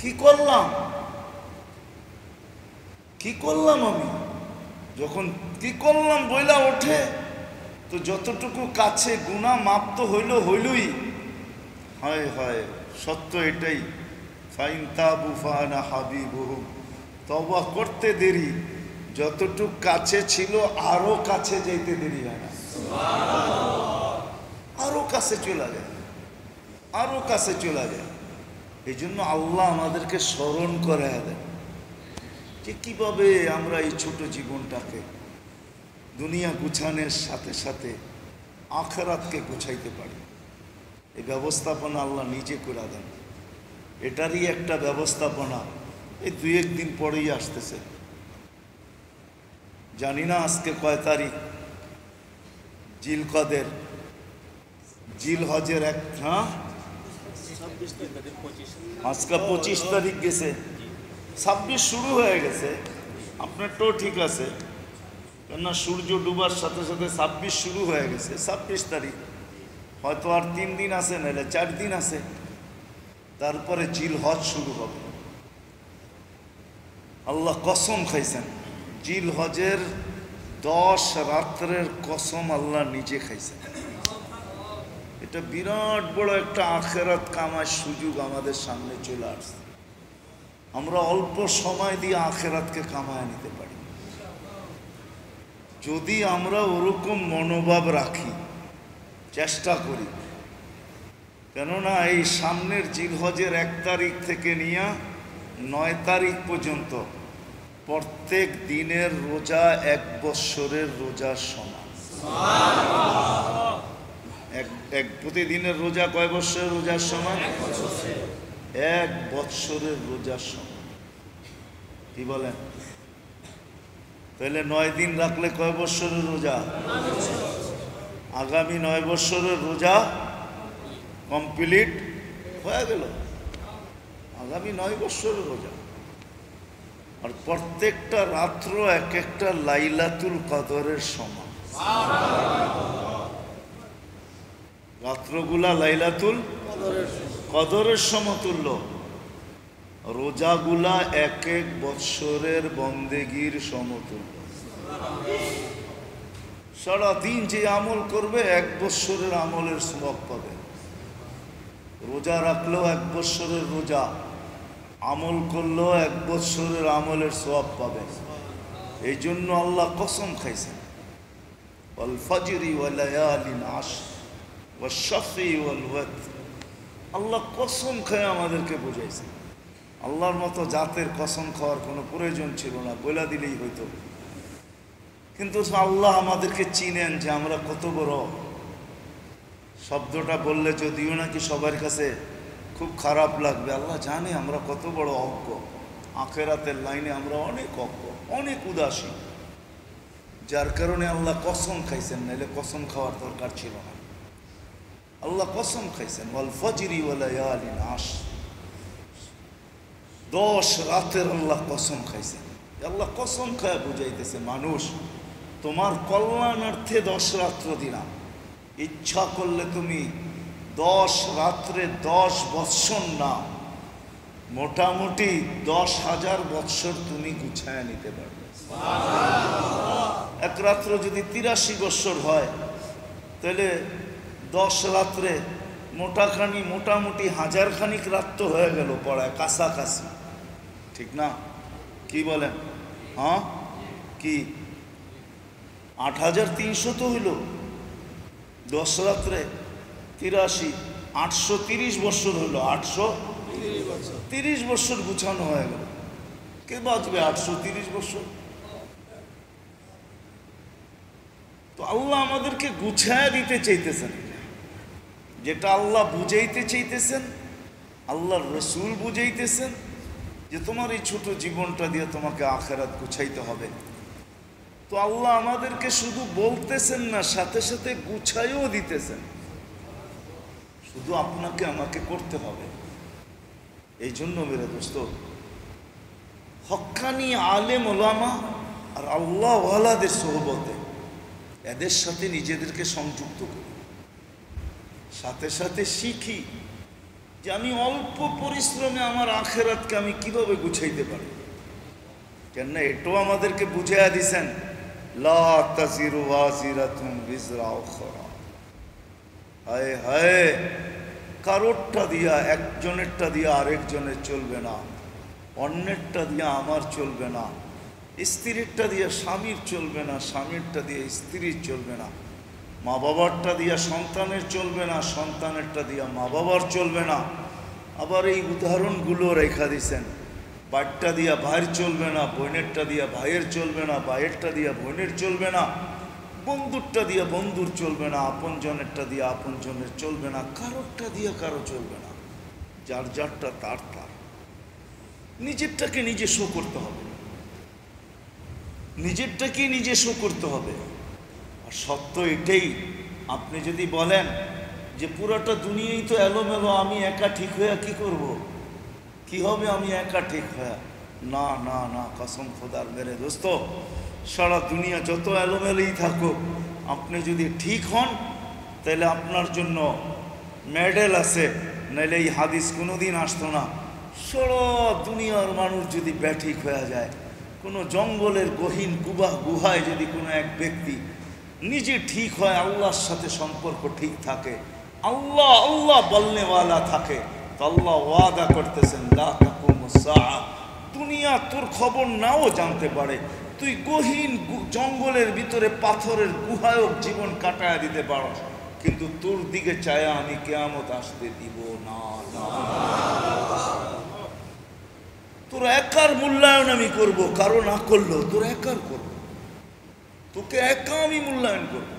কি করলাম, কি করলাম আমি। যখন কি করলাম বইলা ওঠে, তো যতটুকু কাছে গুনাহ মাপ তো হইলই। হয় হয়, সত্য এটাই, ফাইন তাবু ফানা হাবিবুহুম, তওবা করতে দেরি, যতটুক কাছে ছিল আরো কাছে যাইতে দেরি হয় না, আরো কাছে চলে যায়, আরো কাছে চলে যায়। এই জন্য আল্লাহ আমাদেরকে স্মরণ করে দেয় যে কিভাবে আমরা এই ছোট জীবনটাকে দুনিয়া গুছানোর সাথে সাথে আখিরাতকে গুছাইতে পারি। এই ব্যবস্থাপনা আল্লাহ নিজে করে দেন। এটারই একটা ব্যবস্থাপনা এই 2-1 দিন পরেই আসতেছে। জানি না আজকে কয় তারিখ, জিলকদের, জিলহজের এক, হ্যাঁ আজকে 25 তারিখ গেছে, 26 শুরু হয়ে গেছে। আপনারটাও ঠিক আছে, কেননা সূর্য ডুবার সাথে সাথে 26 শুরু হয়ে গেছে। 26 তারিখ, হয়তো আর 3 দিন আছে, নাহলে 4 দিন আছে, তারপরে জিলহজ শুরু হবে। আল্লাহ কসম খাইছেন, জিলহজের 10 রাত্রের কসম আল্লাহ নিজে খাইছেন। এটা বিরাট বড় একটা আখেরাত কামার সুযোগ আমাদের সামনে চলে আসছে। আমরা অল্প সময় দিয়ে আখেরাতকে কামায় নিতে পারি যদি আমরা ওরকম মনোভাব রাখি, চেষ্টা করি। কেননা এই সামনের জিলহজের 1 তারিখ থেকে নিয়ে 9 তারিখ পর্যন্ত প্রত্যেক দিনের রোজা 1 বৎসরের রোজার সমান। প্রতিদিনের রোজা কয় বৎসরের রোজার সমান? 1 বৎসরের রোজার সমান। কি বলেন? তাহলে 9 দিন রাখলে কয় বৎসরের রোজা? আগামী 9 বৎসরের রোজা কমপ্লিট হয়ে গেল, আগামী 9 বৎসরের রোজা। আর প্রত্যেকটা রাত্র এক একটা লাইলাতুল কদরের সমান। রাত্রগুলা লাইলাতুল কদরের সমতুল্য, রোজাগুলা 1 বৎসরের বন্দেগীর সমতুল্য। সারাদিন যে আমল করবে 1 বৎসরের আমলের সওয়াব পাবে। রোজা রাখলেও 1 বৎসরের রোজা, আমল করলেও 1 বৎসরের আমলের সওয়াব পাবে। এই জন্য আল্লাহ কসম খাইছেন, ওয়াল ফাজরি ওয়া লায়ালিন আশর ওয়াশ শাফি ওয়াল ওয়াতর। আল্লাহ কসম খায় আমাদেরকে বুঝাইছেন। আল্লাহর মতো জাতের কসম খাওয়ার কোনো প্রয়োজন ছিল না, বলে দিলেই হইতো। কিন্তু আল্লাহ আমাদেরকে চিনেন যে আমরা কত বড়। শব্দটা বললে যদিও নাকি সবার কাছে খুব খারাপ লাগবে, আল্লাহ জানে আমরা কত বড় অজ্ঞ। আখেরাতের লাইনে আমরা অনেক অজ্ঞ, অনেক উদাসীন, যার কারণে আল্লাহ কসম খাইছেন, নাহলে কসম খাওয়ার দরকার ছিল না। আল্লাহ কসম খাইছেন, ওয়াল ফাজরি ওয়া লায়ালিন আশর। 10 রাতের আল্লাহ কসম খাইছেন। আল্লাহ কসম খায় বুঝাইতেছে, মানুষ তোমার কল্যাণার্থে 10 রাত্র দিলাম, ইচ্ছা করলে তুমি 10 রাত্রে 10 বৎসর না, মোটামুটি 10,000 বৎসর তুমি গুছায় নিতে পারবে। এক রাত্র যদি 83 বৎসর হয়, তাহলে 10 রাত্রে মোটামুটি 1000 খানিক রাত হয়ে গেল পড়ায়, কাছাকাছি, ঠিক না? কি বলেন? হ্যাঁ, কি 8300 তো হইল 10 রাত্রে 83, 830 বৎসর হইল। 830 বৎসর গুছানো হয়ে গেল। কে বাঁচবে 830 বৎসর? তো আল্লাহ আমাদেরকে গুছায় দিতে চাইতেছেন। যেটা আল্লাহ বুঝাইতে চাইতেছেন, আল্লাহর রসুল বুঝাইতেছেন যে তোমার এই ছোট জীবনটা দিয়ে তোমাকে আখেরাত গুছাইতে হবে। তো আল্লাহ আমাদেরকে শুধু বলতেছেন না, সাথে সাথে গুছাইও দিতেছেন। শুধু আপনাকে আমাকে করতে হবে। এই জন্য মেরে দোস্ত, হক্কানি আলেম ওলামা আর আল্লাহ ওয়ালাদের সোহবতে এদের সাথে নিজেদেরকে সংযুক্ত করি, সাথে সাথে শিখি যে আমি অল্প পরিশ্রমে আমার আখেরাতকে আমি কিভাবে গুছাইতে পারি। কেননা এটাও আমাদেরকে বুঝাইয়া দিছেন, লা তাজিরু ওয়াজিরাতুন বিজরা উখরা। হায় হায়, কারোরটা দিয়া, একজনেরটা দিয়া আরেকজনের চলবে না, অন্যেরটা দিয়া আমার চলবে না, স্ত্রীরটা দিয়া স্বামীর চলবে না, স্বামীরটা দিয়ে স্ত্রীর চলবে না, মা বাবারটা দিয়া সন্তানের চলবে না, সন্তানেরটা দিয়া মা বাবার চলবে না। আবার এই উদাহরণগুলো রেখা দিছেন, বাড়িটা দিয়া ভাইয়ের চলবে না, বোনেরটা দিয়া ভাইয়ের চলবে না, ভাইয়েরটা দিয়া বোনের চলবে না, বন্ধুরটা দিয়া বন্ধুর চলবে না, আপনজনেরটা দিয়া আপনজনের চলবে না, কারোরটা দিয়া কারো চলবে না। যার যারটা তার তার, নিজেরটাকে নিজে শো করতে হবে। নিজেরটাকেই নিজে শো করতে হবে। আর সত্য এটাই, আপনি যদি বলেন যে পুরোটা দুনিয়াই তো এলোমেলো, আমি একা ঠিক হয়ে কি করব, কি হবে আমি একা ঠিক হয়ে? না না না, কসম খোদার মেরে দোস্ত, সারা দুনিয়া যত এলোমেলোই থাকুক, আপনি যদি ঠিক হন তাহলে আপনার জন্য মেডেল আছে, নাহলে এই হাদিস কোনোদিন আসতো না। সারা দুনিয়ার মানুষ যদি ব্যাঠিক হয়ে যায়, কোনো জঙ্গলের গহীন গুহায় যদি কোনো এক ব্যক্তি নিজে ঠিক হয়, আল্লাহর সাথে সম্পর্ক ঠিক থাকে, আল্লাহ আল্লাহ বলনেওয়ালা থাকে, তো আল্লাহ ওয়াদা করতেছেন লা তাকুমুস সাআ, দুনিয়া তোর খবর নাও জানতে পারে, তুই গহীন জঙ্গলের ভিতরে পাথরের গুহায়ও জীবন কাটায় দিতে পারো, কিন্তু তোর দিকে চায়া আমি কিয়ামত আসতে দিব না। তোর একার মূল্যায়ন আমি করব, কারো না করলেও তোর একার করব, তোকে একা আমি মূল্যায়ন করব।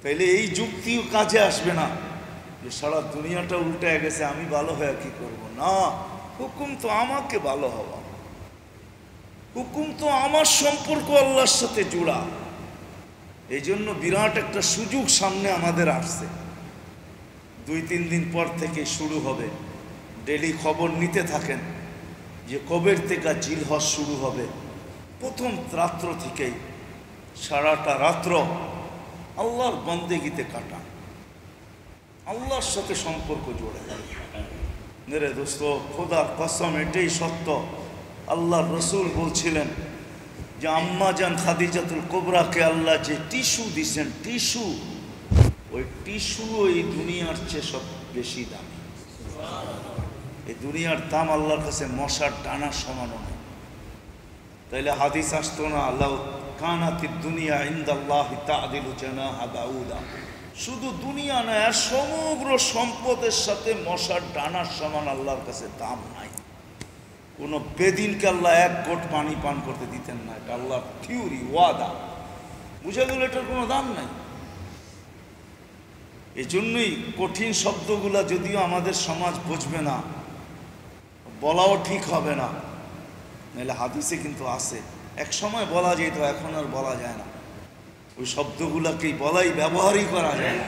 তাইলে এই যুক্তিও কাজে আসবে না যে সারা দুনিয়াটা উল্টে গেছে, আমি ভালো হয়ে কি করব। না, হুকুম তো আমাকে ভালো হওয়া, হুকুম তো আমার সম্পর্ক আল্লাহর সাথে জোড়া। এই জন্য বিরাট একটা সুযোগ সামনে আমাদের আসছে, 2-3 দিন পর থেকে শুরু হবে। ডেলি খবর নিতে থাকেন যে কবের থেকে জিলহজ শুরু হবে। প্রথম রাত্র থেকেই সারাটা রাত্র আল্লাহর বন্দেগিতে কাটান, আল্লাহর সাথে সম্পর্ক জোড়ে। মেরে দোস্ত, খোদার কসম এটাই সত্য। আল্লাহর রসুল বলছিলেন যে আম্মা জান খাদিজাতুল কুবরাকে আল্লাহ যে টিস্যু দিছেন, টিস্যু, ওই টিস্যু এই দুনিয়ার চেয়ে সব বেশি দামি। এই দুনিয়ার দাম আল্লাহর কাছে মশার ডানার সমান নয়। তাইলে হাদিস আসতো না আল্লাহ কানাতিদ দুনিয়া ইনদাল্লাহি তা'দিলু জানাহা বাউদা, শুধু দুনিয়া নয়, আর সমগ্র সম্পদের সাথে মশার ডানার সমান আল্লাহর কাছে দাম নাই। কোনো বেদিনকে আল্লাহ 1 ঘট পানি পান করতে দিতেন না, এটা আল্লাহর থিওরি, ওয়াদা। বুঝে গেল এটার কোনো দাম নাই। এই জন্যই কঠিন শব্দগুলা যদিও আমাদের সমাজ বুঝবে না, বলাও ঠিক হবে না, নাহলে হাদিসে কিন্তু আছে। এক সময় বলা যেত, এখন আর বলা যায় না। ওই শব্দগুলাকেই ব্যবহারই করা যায় না,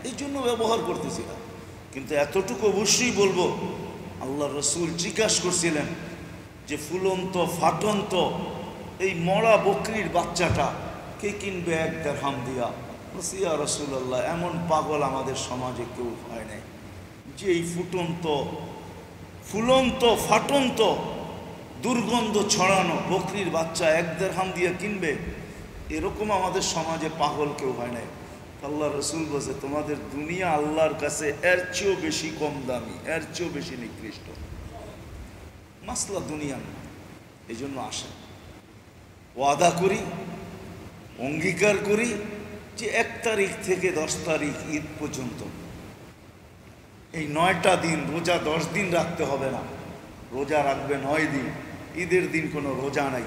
এই জন্য ব্যবহার করতেছি না। কিন্তু এতটুকু অবশ্যই বলবো, আল্লাহ রসুল জিজ্ঞাসা করছিলেন যে ফুলন্ত ফাটন্ত এই মরা বকরির বাচ্চাটা কে কিনবে 1 দিরহাম দিয়া? ইয়া রাসূলুল্লাহ, এমন পাগল আমাদের সমাজে কেউ হয় নাই যে এই ফুলন্ত ফাটন্ত দুর্গন্ধ ছড়ানো বকরির বাচ্চা 1 দিরহাম দিয়ে কিনবে, এরকম আমাদের সমাজে পাগল কেউ হয় নাই। আল্লাহ রসুল বলছে, তোমাদের দুনিয়া আল্লাহর কাছে এর চেয়েও বেশি কম দামি, এর চেয়েও বেশি নিকৃষ্ট। মাসলা দুনিয়া না। এই জন্য আসেন ওয়াদা করি, অঙ্গীকার করি যে 1 তারিখ থেকে 10 তারিখ ঈদ পর্যন্ত এই 9টা দিন রোজা 10 দিন রাখতে হবে না, রোজা রাখবে 9 দিন। ঈদের দিন কোনো রোজা নাই।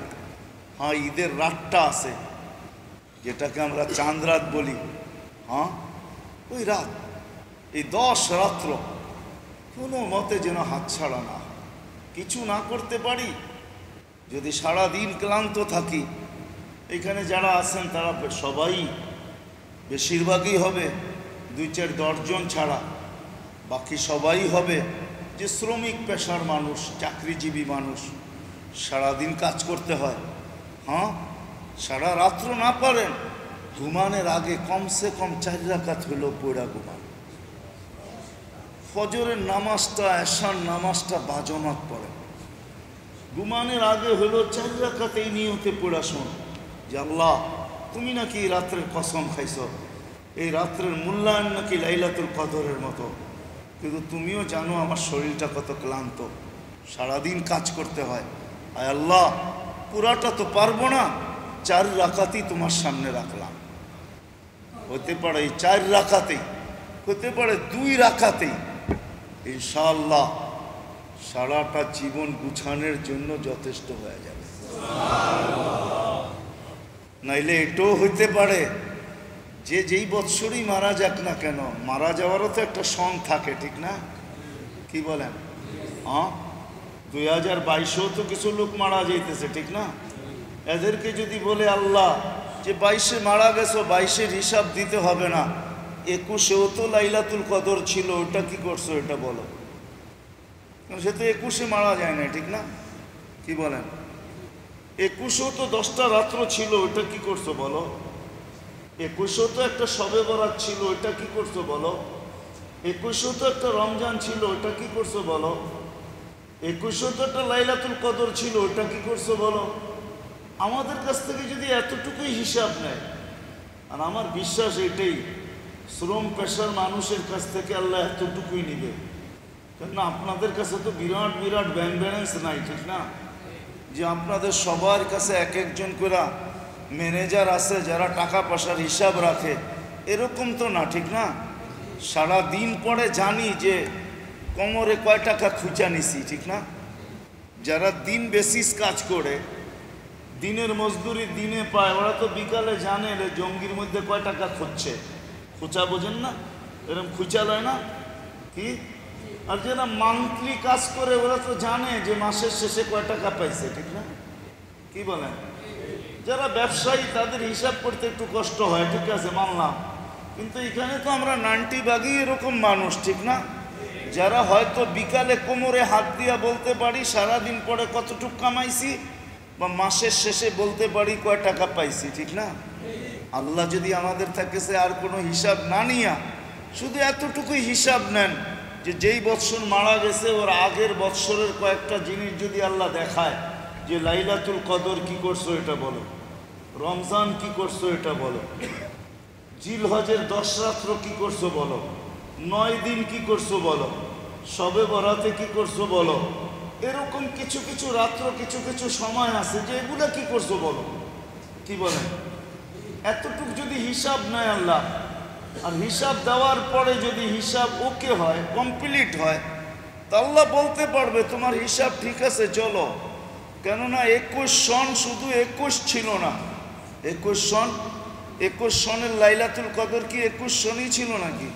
হ্যাঁ, ঈদের রাতটা আছে, যেটাকে আমরা চাঁদ রাত বলি। হ্যাঁ, ওই রাত, এই 10 রাত্র কোনো মতে যেন হাতছাড়া না, কিছু না করতে পারি। যদি সারা দিন ক্লান্ত থাকি, এখানে যারা আছেন তারা সবাই বেশিরভাগই হবে 2-4-10 জন ছাড়া, বাকি সবাই হবে যে শ্রমিক পেশার মানুষ, চাকরিজীবী মানুষ, সারাদিন কাজ করতে হয়। হ্যাঁ, সারা রাত্র না পারেন, ঘুমানোর আগে কমসে কম 4 রাকাত হলেও পড়া ঘুমান। ফজরের নামাজটা, এশার নামাজটা বাজমাত পড়ে, ঘুমানোর আগে হলো 4 রাকাত এই নিয়তে পড়া শোন যে আল্লাহ তুমি নাকি এই রাত্রের কসম খাইছ, এই রাত্রের মূল্যায়ন নাকি লাইলাতুল কদরের মতো, কিন্তু তুমিও জানো আমার শরীরটা কত ক্লান্ত, সারাদিন কাজ করতে হয়। আয় আল্লাহ, পুরাটা তো পারবো না, 4 রাকাতই তোমার সামনে রাখলাম। হতে পারে এই 4 রাকাতেই, হতে পারে 2 রাকাতেই, ইনশাআল্লাহ সারাটা জীবন গুছানোর জন্য যথেষ্ট হয়ে যাবে। নাইলে এটাও হইতে পারে যে যেই বৎসরই মারা যাক না কেন, মারা যাওয়ারও তো একটা সং থাকে, ঠিক না? কি বলেন? হ্যাঁ, 2022-এও তো কিছু লোক মারা যাইতেছে, ঠিক না? এদেরকে যদি বলে আল্লাহ যে 22-এ মারা গেছো, 22-এর হিসাব দিতে হবে না, 21-এও তো লাইলাতুল কদর ছিল, ওটা কি করছো এটা বলো। সে তো 21-এ মারা যায় না, ঠিক না? কি বলেন? 21-এও তো 10টা রাত্র ছিল, ওটা কি করছো বলো। 21-এও তো একটা শবে বরাত ছিল, ওটা কি করছো বলো। 21-এও তো একটা রমজান ছিল, ওটা কি করছো বলো। 21-এও তো একটা লাইলাতুল কদর ছিল, ওটা কি করছো বলো। আমাদের কাছ থেকে যদি এতটুকুই হিসাব নেয়, আর আমার বিশ্বাস এটাই, শ্রম পেশার মানুষের কাছ থেকে আল্লাহ এতটুকুই নিবে। কেননা আপনাদের কাছে তো বিরাট বিরাট ব্যাংক ব্যালেন্স নাই, ঠিক না? যে আপনাদের সবার কাছে এক একজন করে ম্যানেজার আছে যারা টাকা পয়সার হিসাব রাখে, এরকম তো না, ঠিক না? সারা দিন পরে জানি যে কোমরে কয় টাকা খুঁচা নিছি, ঠিক না? যারা দিন বেসিস কাজ করে, দিনের মজদুরি দিনে পায়, ওরা তো বিকালে জানে যে জঙ্গির মধ্যে কয় টাকা খুঁজছে। খুঁচা বোঝেন না? এরকম খুঁচা লয় না কি? আর যারা মান্থলি কাজ করে ওরা তো জানে যে মাসের শেষে কয় টাকা পাইছে, ঠিক না? কি বলেন? যারা ব্যবসায়ী তাদের হিসাব করতে একটু কষ্ট হয়, ঠিক আছে, মানলাম। কিন্তু এখানে তো আমরা 90 এরকম মানুষ, ঠিক না? যারা হয়তো বিকালে কোমরে হাত দিয়া বলতে পারি সারাদিন পরে কতটুকু কামাইছি, বা মাসের শেষে বলতে পারি কয় টাকা পাইছি, ঠিক না? আল্লাহ যদি আমাদের থাকেছে আর কোনো হিসাব না নিয়া শুধু এতটুকুই হিসাব নেন যে যেই বৎসর মারা গেছে ওর আগের বৎসরের কয়েকটা জিনিস যদি আল্লাহ দেখায় যে লাইলাতুল কদর কি করছো এটা বলো, রমজান কি করছো এটা বলো, জিলহজের 10 রাত্র কি করছো বলো, 9 দিন কি করছো বলো, শবে বরাতে কি করছো বলো, এরকম কিছু কিছু রাত্র কিছু কিছু সময় আছে যে এগুলা কি করছো বলো। কি বলেন? এতটুকু যদি হিসাব নেয় আল্লাহ, আর হিসাব দেওয়ার পরে যদি হিসাব ওকে হয়, কমপ্লিট হয়, তা আল্লাহ বলতে পারবে তোমার হিসাব ঠিক আছে, চলো। কেননা 21 সন শুধু 21 ছিল না। 21 সনের লাইলাতুল কদর কি 21 সনই ছিল নাকি?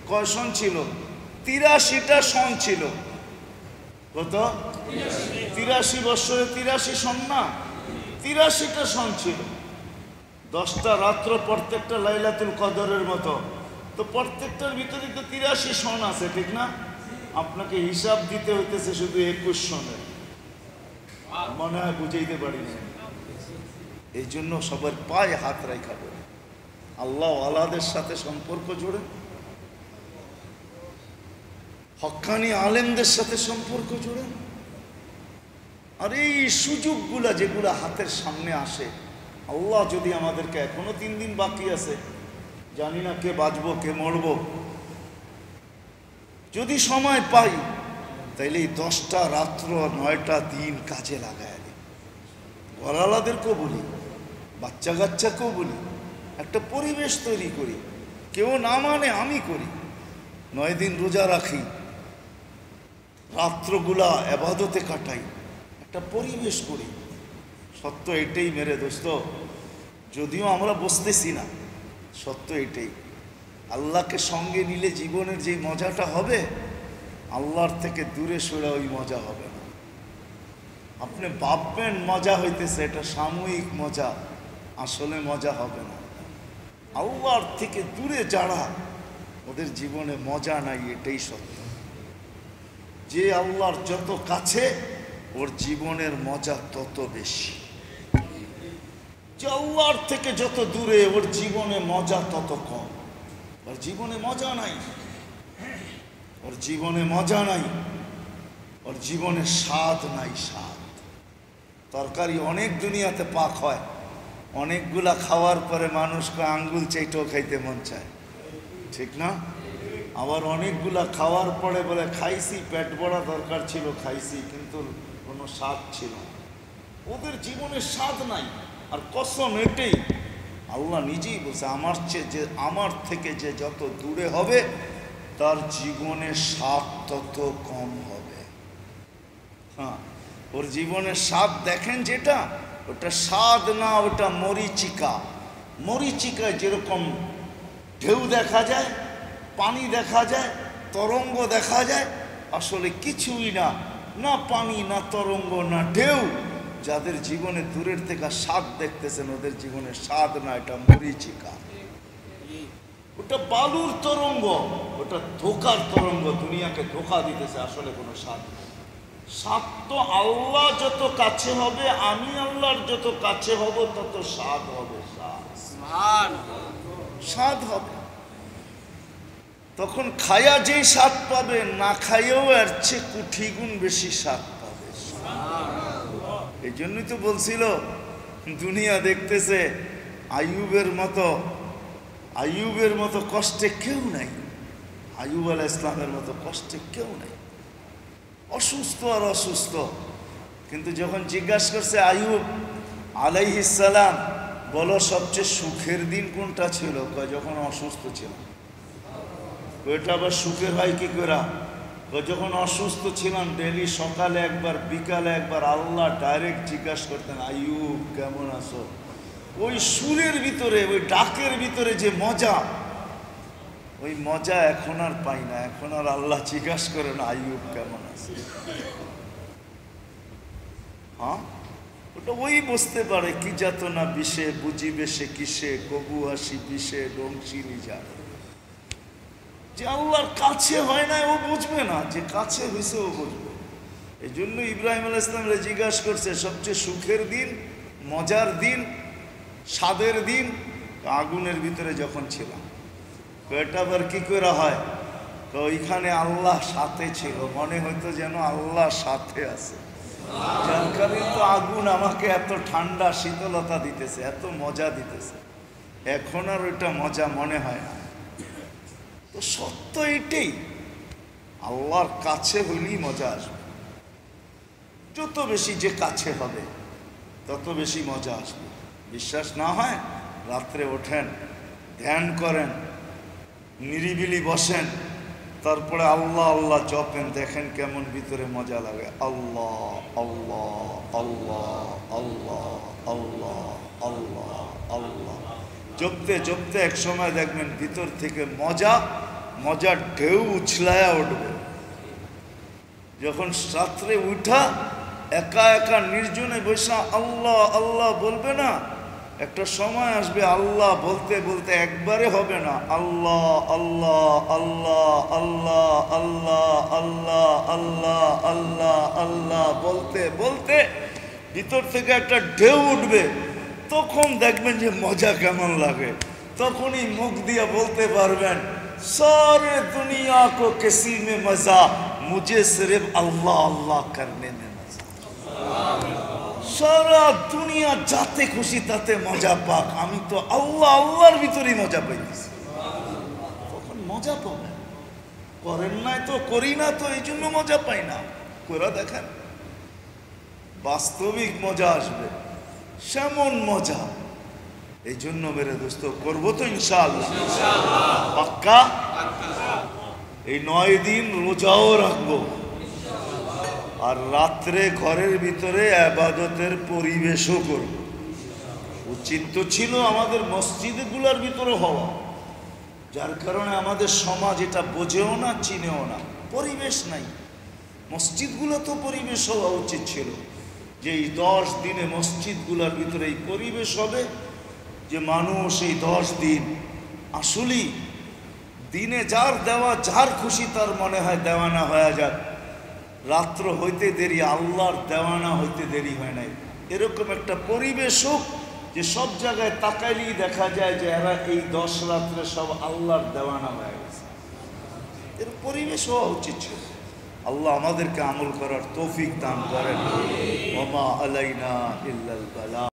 কয় সন ছিল? 83টা সন ছিল। কত? 83 বৎসরে 83 সন না, 83টা সন ছিল। 10টা রাত্র প্রত্যেকটা লাইলাতুল কদরের মতো, তো প্রত্যেকটার ভিতরে তো 83 সন আছে, ঠিক না? আপনাকে হিসাব দিতে হইতেছে শুধু 21 সনের। মনে হয় বুঝাইতে পারি না। এই জন্য সবার পায়ে হাত রাখা বলে আল্লাহ আলাদের সাথে সম্পর্ক জোড়ে, হক্কানি আলেমদের সাথে সম্পর্ক জোড়ে। আর এই সুযোগগুলা যেগুলা হাতের সামনে আসে, আল্লাহ যদি আমাদেরকে, এখনো 3 দিন বাকি আছে, জানি না কে বাঁচবো কে মরবো, যদি সময় পাই তাইলে এই 10টা রাত্র 9টা দিন কাজে লাগায় দিই। ঘরালাদেরকেও বলি, বাচ্চা কাচ্চাকেও বলি, একটা পরিবেশ তৈরি করি। কেউ না মানে আমি করি, 9 দিন রোজা রাখি, রাত্রগুলা এবাদতে কাটাই, একটা পরিবেশ করি। সত্য এটাই মেরে দোস্ত, যদিও আমরা বুঝতেছি না, সত্য এটাই। আল্লাহকে সঙ্গে নিলে জীবনের যে মজাটা হবে, আল্লাহর থেকে দূরে সরে ওই মজা হবে না। আপনি ভাববেন মজা হইতেছে, এটা সাময়িক মজা, আসলে মজা হবে না। আল্লাহর থেকে দূরে যারা, ওদের জীবনে মজা নাই, এটাই সত্য। যে আল্লাহর যত কাছে ওর জীবনের মজা তত বেশি, যে আল্লাহর থেকে যত দূরে ওর জীবনে মজা তত কম। ওর জীবনে মজা নাই, ওর জীবনে মজা নাই, ওর জীবনে স্বাদ নাই। স্বাদ তরকারি অনেক দুনিয়াতে পাক হয়, অনেকগুলা খাওয়ার পরে মানুষকে আঙ্গুল চেটেও খাইতে মন চায়, ঠিক না? আবার অনেকগুলা খাওয়ার পরে বলে খাইছি, পেট ভরা দরকার ছিল খাইছি, কিন্তু কোনো স্বাদ ছিল না। ওদের জীবনে স্বাদ নাই। আর কসম এটাই, আল্লাহ নিজেই বলছে, আমার থেকে যে যত দূরে হবে তার জীবনে স্বাদ তত কম হবে। হ্যাঁ, ওর জীবনের স্বাদ দেখেন যেটা, ওটা স্বাদ না, ওটা মরিচিকা। মরিচিকায় যেরকম ঢেউ দেখা যায়, পানি দেখা যায়, তরঙ্গ দেখা যায়, আসলে কিছুই না, না পানি না তরঙ্গ না ঢেউ, যাদের জীবনে দূরের থেকে স্বাদ দেখতেছেন, ওদের জীবনে স্বাদ না, এটা মরিচিকা, ওটা বালুর তরঙ্গ, ওটা ধোকার তরঙ্গ, দুনিয়াকে ধোকা দিতেছে, আসলে কোনো স্বাদ নেই। স্বাদ তো আল্লাহ যত কাছে হবে, আমি আল্লাহর যত কাছে হব, তত স্বাদ হবে, স্বাদ হবে। তখন খায়া যেই স্বাদ পাবে, না খাইয়েও এর চেয়ে কোটি গুণ বেশি স্বাদ পাবে। এই জন্যই তো বলছিল, দুনিয়া দেখতেছে আইয়ুবের মতো কষ্টে কেউ নাই, আইয়ুব আলাইহিস সালামের মতো কষ্টে কেউ নাই, অসুস্থ আর অসুস্থ। কিন্তু যখন জিজ্ঞাসা করছে আইয়ুব আলাইহিস সালাম, বলো সবচেয়ে সুখের দিন কোনটা ছিল? যখন অসুস্থ ছিল। ওইটা আবার সুখের হয় কি করে? যখন অসুস্থ ছিলাম, ডেলি সকালে একবার বিকালে একবার আল্লাহ ডাইরেক্ট জিজ্ঞাসা করতেন, আইয়ুব কেমন আছো? ওই সুরের ভিতরে, ওই ডাকের ভিতরে যে মজা, ওই মজা এখন আর পাই না। এখন আর আল্লাহ জিজ্ঞাসা করেন আইয়ুব কেমন আছে। হ্যাঁ, ওটা ওই বুঝতে পারে কি যাতনা বিষে, বুঝিবে সে কিসে, কবু হাসি বিষে ডংসিনি যায়। যে আল্লাহর কাছে হয় না ও বুঝবে না, যে কাছে হয়েছে ও বুঝবে। এই জন্য ইব্রাহিম আলাইহিস সালামরে জিজ্ঞাসা করছে সবচেয়ে সুখের দিন, মজার দিন, স্বাদের দিন, আগুনের ভিতরে যখন ছিলাম। এটা আবার কি করে হয়? তো ওইখানে আল্লাহ সাথে ছিল, মনে হইতো যেন আল্লাহ সাথে আছে, যার কারণে তো আগুন আমাকে এত ঠান্ডা শীতলতা দিতেছে, এত মজা দিতেছে। এখন আর ওইটা মজা মনে হয় না। তো সত্য এটাই, আল্লাহর কাছে হলেই মজা আসবে। যত বেশি যে কাছে হবে, তত বেশি মজা আসবে। বিশ্বাস না হয়, রাত্রে ওঠেন, ধ্যান করেন, নিরিবিলি বসেন, তারপরে আল্লাহ আল্লাহ জপেন, দেখেন কেমন ভিতরে মজা লাগে। আল্লাহ আল্লাহ আল্লাহ আল্লাহ আল্লাহ আল্লাহ আল্লাহ জপতে জপতে এক সময় দেখবেন ভিতর থেকে মজার ঢেউ উছলায়া উঠবে। যখন রাত্রে উঠা একা একা নির্জনে বসা আল্লাহ আল্লাহ বলবে না, একটা সময় আসবে আল্লাহ বলতে বলতে একবারে হবে না, আল্লাহ আল্লাহ আল্লাহ আল্লাহ আল্লাহ আল্লাহ আল্লাহ আল্লাহ আল্লাহ বলতে বলতে ভিতর থেকে একটা ঢেউ উঠবে। তখন দেখবেন যে মজা কেমন লাগে। তখনই মুখ দিয়ে বলতে পারবেন, সারে দুনিয়া কো কিসি মে মজা, মুঝে সির্ফ আল্লাহ আল্লাহ করনে মে মজা। সারা দুনিয়া যাতে খুশি তাতে মজা পাক, আমি তো আল্লাহ আল্লাহর ভিতরেই মজা পাইতেছি। তখন মজা পাবেন। করেন নাই তো, করি না তো, এই জন্য মজা পাই না। করে দেখেন, বাস্তবিক মজা আসবে, সেমন মজা। এই জন্য মেরে দোস্ত করবো তো ইনশাআল্লাহ, পাক্কা। এই 9 দিন রোজাও রাখবো, আর রাত্রে ঘরের ভিতরে ইবাদতের পরিবেশও করব। উচিত তো ছিল আমাদের মসজিদগুলোর ভিতরে হওয়া, যার কারণে আমাদের সমাজ এটা বোঝেও না, চিনেও না, পরিবেশ নাই। মসজিদগুলো তো পরিবেশ হওয়া উচিত ছিল, যে এই 10 দিনে মসজিদগুলোর ভিতরে এই পরিবেশ হবে, যে মানুষ এই 10 দিন আসলেই দিনে যার দেওয়া, যার খুশি তার মনে হয় দেওয়ানা হয়ে যাক, রাত্র হইতে দেরি আল্লাহর দেওয়ানা হইতে দেরি হয় নাই। এরকম একটা পরিবেশ হোক যে সব জায়গায় তাকাইলেই দেখা যায় যে এরা এই 10 রাত্রে সব আল্লাহর দেওয়ানা হয়ে গেছে। এর পরিবেশ হওয়া উচিত ছিল। আল্লাহ আমাদেরকে আমল করার তৌফিক দান করেন। ওয়া মা আলাইনা ইল্লাল বালাগ।